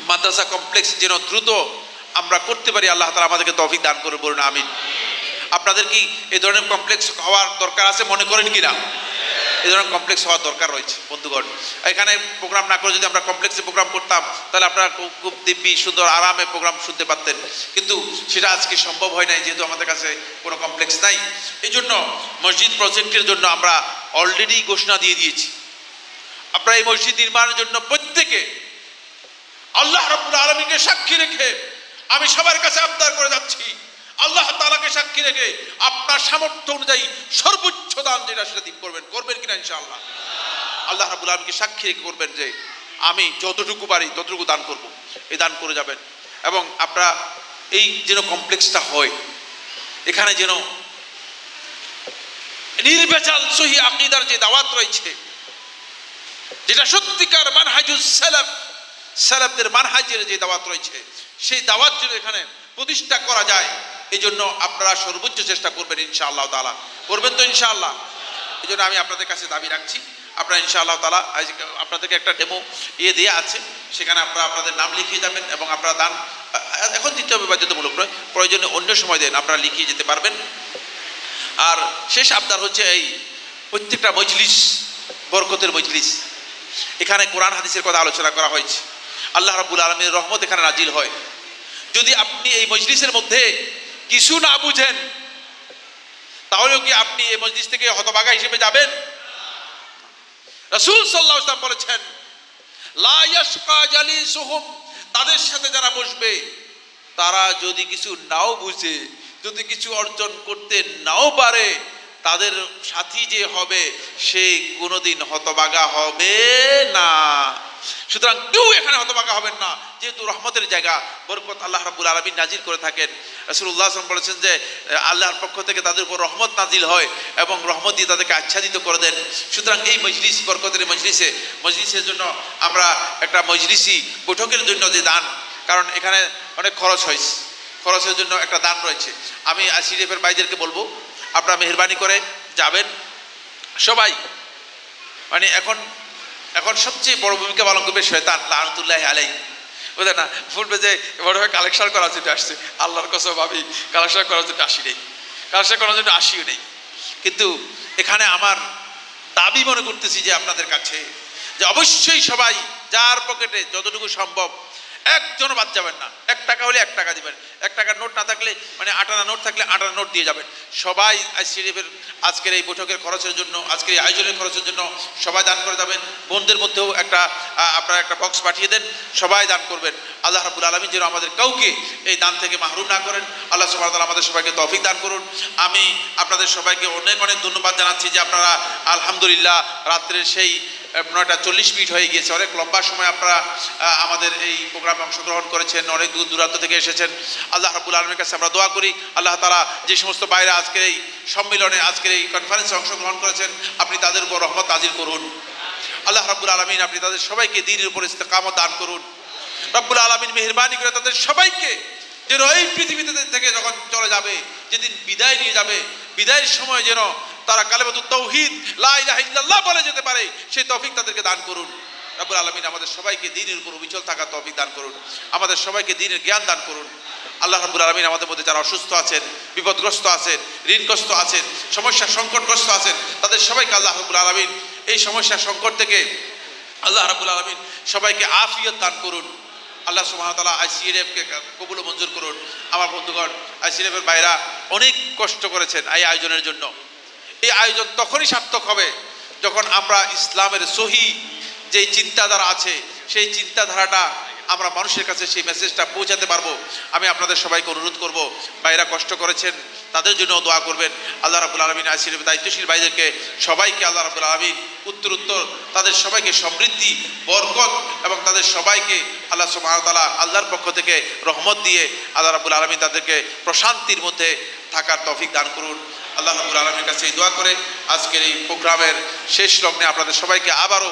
মাদ্রাসা কমপ্লেক্স যেন দ্রুত আমরা করতে পারি, আল্লাহ তাআলা আমাদেরকে তৌফিক দান করুন, বলুন আমিন। আপনাদের কি এই ধরনের কমপ্লেক্স হওয়ার দরকার আছে মনে করেন কিনা? এই ধরনের কমপ্লেক্স হওয়ার দরকার রয়েছে বন্ধুগণ। এখানে প্রোগ্রাম না করে যদি আমরা কমপ্লেক্সে প্রোগ্রাম করতাম, তাহলে আপনারা খুব দিব্যি সুন্দর আরামে প্রোগ্রাম শুনতে পারতেন, কিন্তু সেটা আজকে সম্ভব হয় নাই, যেহেতু আমাদের কাছে কোনো কমপ্লেক্স নাই। এই জন্য মসজিদ প্রজেক্টের জন্য আমরা অলরেডি ঘোষণা দিয়ে দিয়েছি। আপনারা এই মসজিদ নির্মাণের জন্য প্রত্যেকে আল্লাহ রাব্বুল আলামিনকে সাক্ষী রেখে আমি সবার কাছে আবদার করে যাচ্ছি, আল্লাহ তাআলাকে সাক্ষী রেখে আপনার সামর্থ্য অনুযায়ী সর্বোচ্চ দান যেটা সেটা করবেন কিনা ইনশাআল্লাহ। আল্লাহ রাব্বুল আলামিনকে সাক্ষী রেখে করবেন যে আমি যতটুকু পারি ততটুকু দান করব, এই দান করে যাবেন। এবং আপনারা এই যেন কমপ্লেক্সটা হয়, এখানে যেন নির্ভেজাল সহি আকীদার যে দাওয়াত রয়েছে, যেটা সত্যিকার মানহাজুস সালাফ, সালাফদের মানহাজের যে দাওয়াত রয়েছে, সেই দাওয়াত যেন এখানে প্রতিষ্ঠা করা যায়, এই জন্য আপনারা সর্বোচ্চ চেষ্টা করবেন ইনশাআল্লাহ তাআলা। করবেন তো ইনশাআল্লাহ? এই জন্য আমি আপনাদের কাছে দাবি রাখছি, আপনারা ইনশাআল্লাহ তাআলা আপনাদেরকে একটা ডেমো দেওয়া আছে, সেখানে আপনারা আপনাদের নাম লিখিয়ে যাবেন এবং আপনারা দান এখন দিতে হবে বাধ্যতামূলক নয়, প্রয়োজনে অন্য সময় দেন, আপনারা লিখিয়ে যেতে পারবেন। আর শেষ আবদার হচ্ছে এই প্রত্যেকটা মজলিস বরকতের মজলিস, এখানে কোরআন হাদিসের কথা আলোচনা করা হয়েছে, আল্লাহ রাব্বুল আলামিনের রহমত এখানে নাজিল হয়। যদি আপনি এই মজলিসের মধ্যে কিছু না বুঝেন, তাহলেও কি আপনি এই মজলিস থেকে হতভাগা হিসেবে যাবেন? রাসূল সাল্লাল্লাহু আলাইহি ওয়াসাল্লাম বলেছেন, লা ইয়াশকা জালিসুহুম, তাদের সাথে যারা বসবে তারা যদি কিছু নাও বুঝে, যদি কিছু অর্জন করতে নাও পারে, তাদের সাথী যে হবে সে কোনোদিন হতভাগা হবে না। সুতরাং কেউ এখানে হতভাগা হবেন না, যেহেতু রহমতের জায়গা, বরকত আল্লাহ রাব্বুল আলামিন নাজিল করে থাকেন। রাসূলুল্লাহ সাল্লাল্লাহু আলাইহি ওয়াসাল্লাম বলেছেন যে আল্লাহর পক্ষ থেকে তাদের উপর রহমত নাজিল হয় এবং রহমত দিয়ে তাদেরকে আচ্ছাদিত করে দেন। সুতরাং এই মজলিস, বরকতের মজলিসের জন্য আমরা একটা মজলিসি বৈঠকের জন্য যে দান, কারণ এখানে অনেক খরচ হয়েছে, খরচের জন্য একটা দান রয়েছে। আমি আইসিডিএফের ভাইদেরকে বলবো, আপনারা মেহেরবানি করে যাবেন সবাই। মানে এখন সবচেয়ে বড় ভূমিকা পালন করবে শয়তান লাআনাতুল্লাহি আলাইহি, বুঝলেন না? বলবে যে বড় হয়ে কালেকশন করার জন্য আসছে, আল্লাহর কসম ভাবি কালেকশন করার জন্য আসি নেই, কালেকশন করার জন্য আসিও নেই। কিন্তু এখানে আমার দাবি মনে করতেছি যে আপনাদের কাছে, যে অবশ্যই সবাই যার পকেটে যতটুকু সম্ভব, একজনও বাদ যাবেন না। 1 টাকা হলে 1 টাকা দিবেন, 1 টাকার নোট না থাকলে, মানে 8 আনা নোট থাকলে 8 আনা নোট দিয়ে যাবেন। সবাই আইসিডিএফের আজকের এই বৈঠকের খরচের জন্য, আজকের এই আয়োজনের খরচের জন্য সবাই দান করে যাবেন। বোনদের মধ্যেও আপনারা একটা বক্স পাঠিয়ে দেন, সবাই দান করবেন। আল্লাহ রাব্বুল আলামিন যেন আমাদের কাউকে এই দান থেকে মাহরুম না করেন। আল্লাহ সুবহানাহু ওয়া তাআলা আমাদের সবাইকে তৌফিক দান করুন। আমি আপনাদের সবাইকে অনেক অনেক ধন্যবাদ জানাচ্ছি যে আপনারা আলহামদুলিল্লাহ রাত্রের সেই 9:40 হয়ে গিয়েছে, অনেক লম্বা সময় আপনারা আমাদের এই প্রোগ্রামে অংশগ্রহণ করেছেন, অনেক দূর দূরান্ত থেকে এসেছেন। আল্লাহ রাব্বুল আলামিনের কাছে আমরা দোয়া করি, আল্লাহ তাআলা যে সমস্ত বাইরে আজকের এই সম্মেলনে, আজকের এই কনফারেন্সে অংশগ্রহণ করেছেন, আপনি তাদের উপর রহমত নাজিল করুন। আল্লাহ রাব্বুল আলামিন আপনি তাদের সবাইকে দ্বীনের উপর ইস্তেকামত দান করুন। রাব্বুল আলামিন মেহেরবানি করে তাদের সবাইকে যেন এই পৃথিবীতে থেকে যখন চলে যাবে, যেদিন বিদায় নিয়ে যাবে, বিদায়ের সময় যেন তারা কালেমাতুত তাওহীদ লা ইলাহা ইল্লাল্লাহ বলে যেতে পারে, সেই তৌফিক তাদেরকে দান করুন। রাব্বুল আলামিন আমাদের সবাইকে দ্বীনের উপর অবিচল থাকার তৌফিক দান করুন, আমাদের সবাইকে দ্বীনের জ্ঞান দান করুন। আল্লাহ রাব্বুল আলামিন আমাদের মধ্যে যারা অসুস্থ আছেন, বিপদগ্রস্ত আছেন, ঋণগ্রস্ত আছেন, সমস্যা সংকটগ্রস্ত আছেন, তাদের সবাইকে আল্লাহ রাব্বুল আলামিন এই সমস্যা সংকট থেকে আল্লাহ রাব্বুল আলামিন সবাইকে আফিয়ত দান করুন। আল্লাহ সুবহানাহু ওয়া তাআলা আইসিডিএফকে কবুল ও মঞ্জুর করুন। আমার বন্ধুগণ, আইসিডিএফের ভাইরা অনেক কষ্ট করেছেন এই আয়োজনের জন্য। এই আয়োজন তখনই সার্থক হবে যখন আমরা ইসলামের সহি যেই চিন্তাধারা আছে, সেই চিন্তাধারাটা আমরা মানুষের কাছে সেই মেসেজটা পৌঁছাতে পারবো। আমি আপনাদের সবাইকে অনুরোধ করব, ভাইরা কষ্ট করেছেন তাদের জন্য দোয়া করবেন। আল্লাহ রাব্বুল আলামিন আসির দায়িত্বশীল ভাইদেরকে সবাইকে আল্লাহ রাব্বুল আলামিন উত্তর তাদের সবাইকে সমৃদ্ধি, বরকত এবং তাদের সবাইকে আল্লাহ সুবহানাহু ওয়া তাআলা আল্লাহর পক্ষ থেকে রহমত দিয়ে আল্লাহ রাব্বুল আলামিন তাদেরকে প্রশান্তির মধ্যে থাকার তৌফিক দান করুন। আল্লাহ রাব্বুল আলামিনের কাছে এই দোয়া করে আজকের এই প্রোগ্রামের শেষ লগ্নে আপনাদের সবাইকে আবারও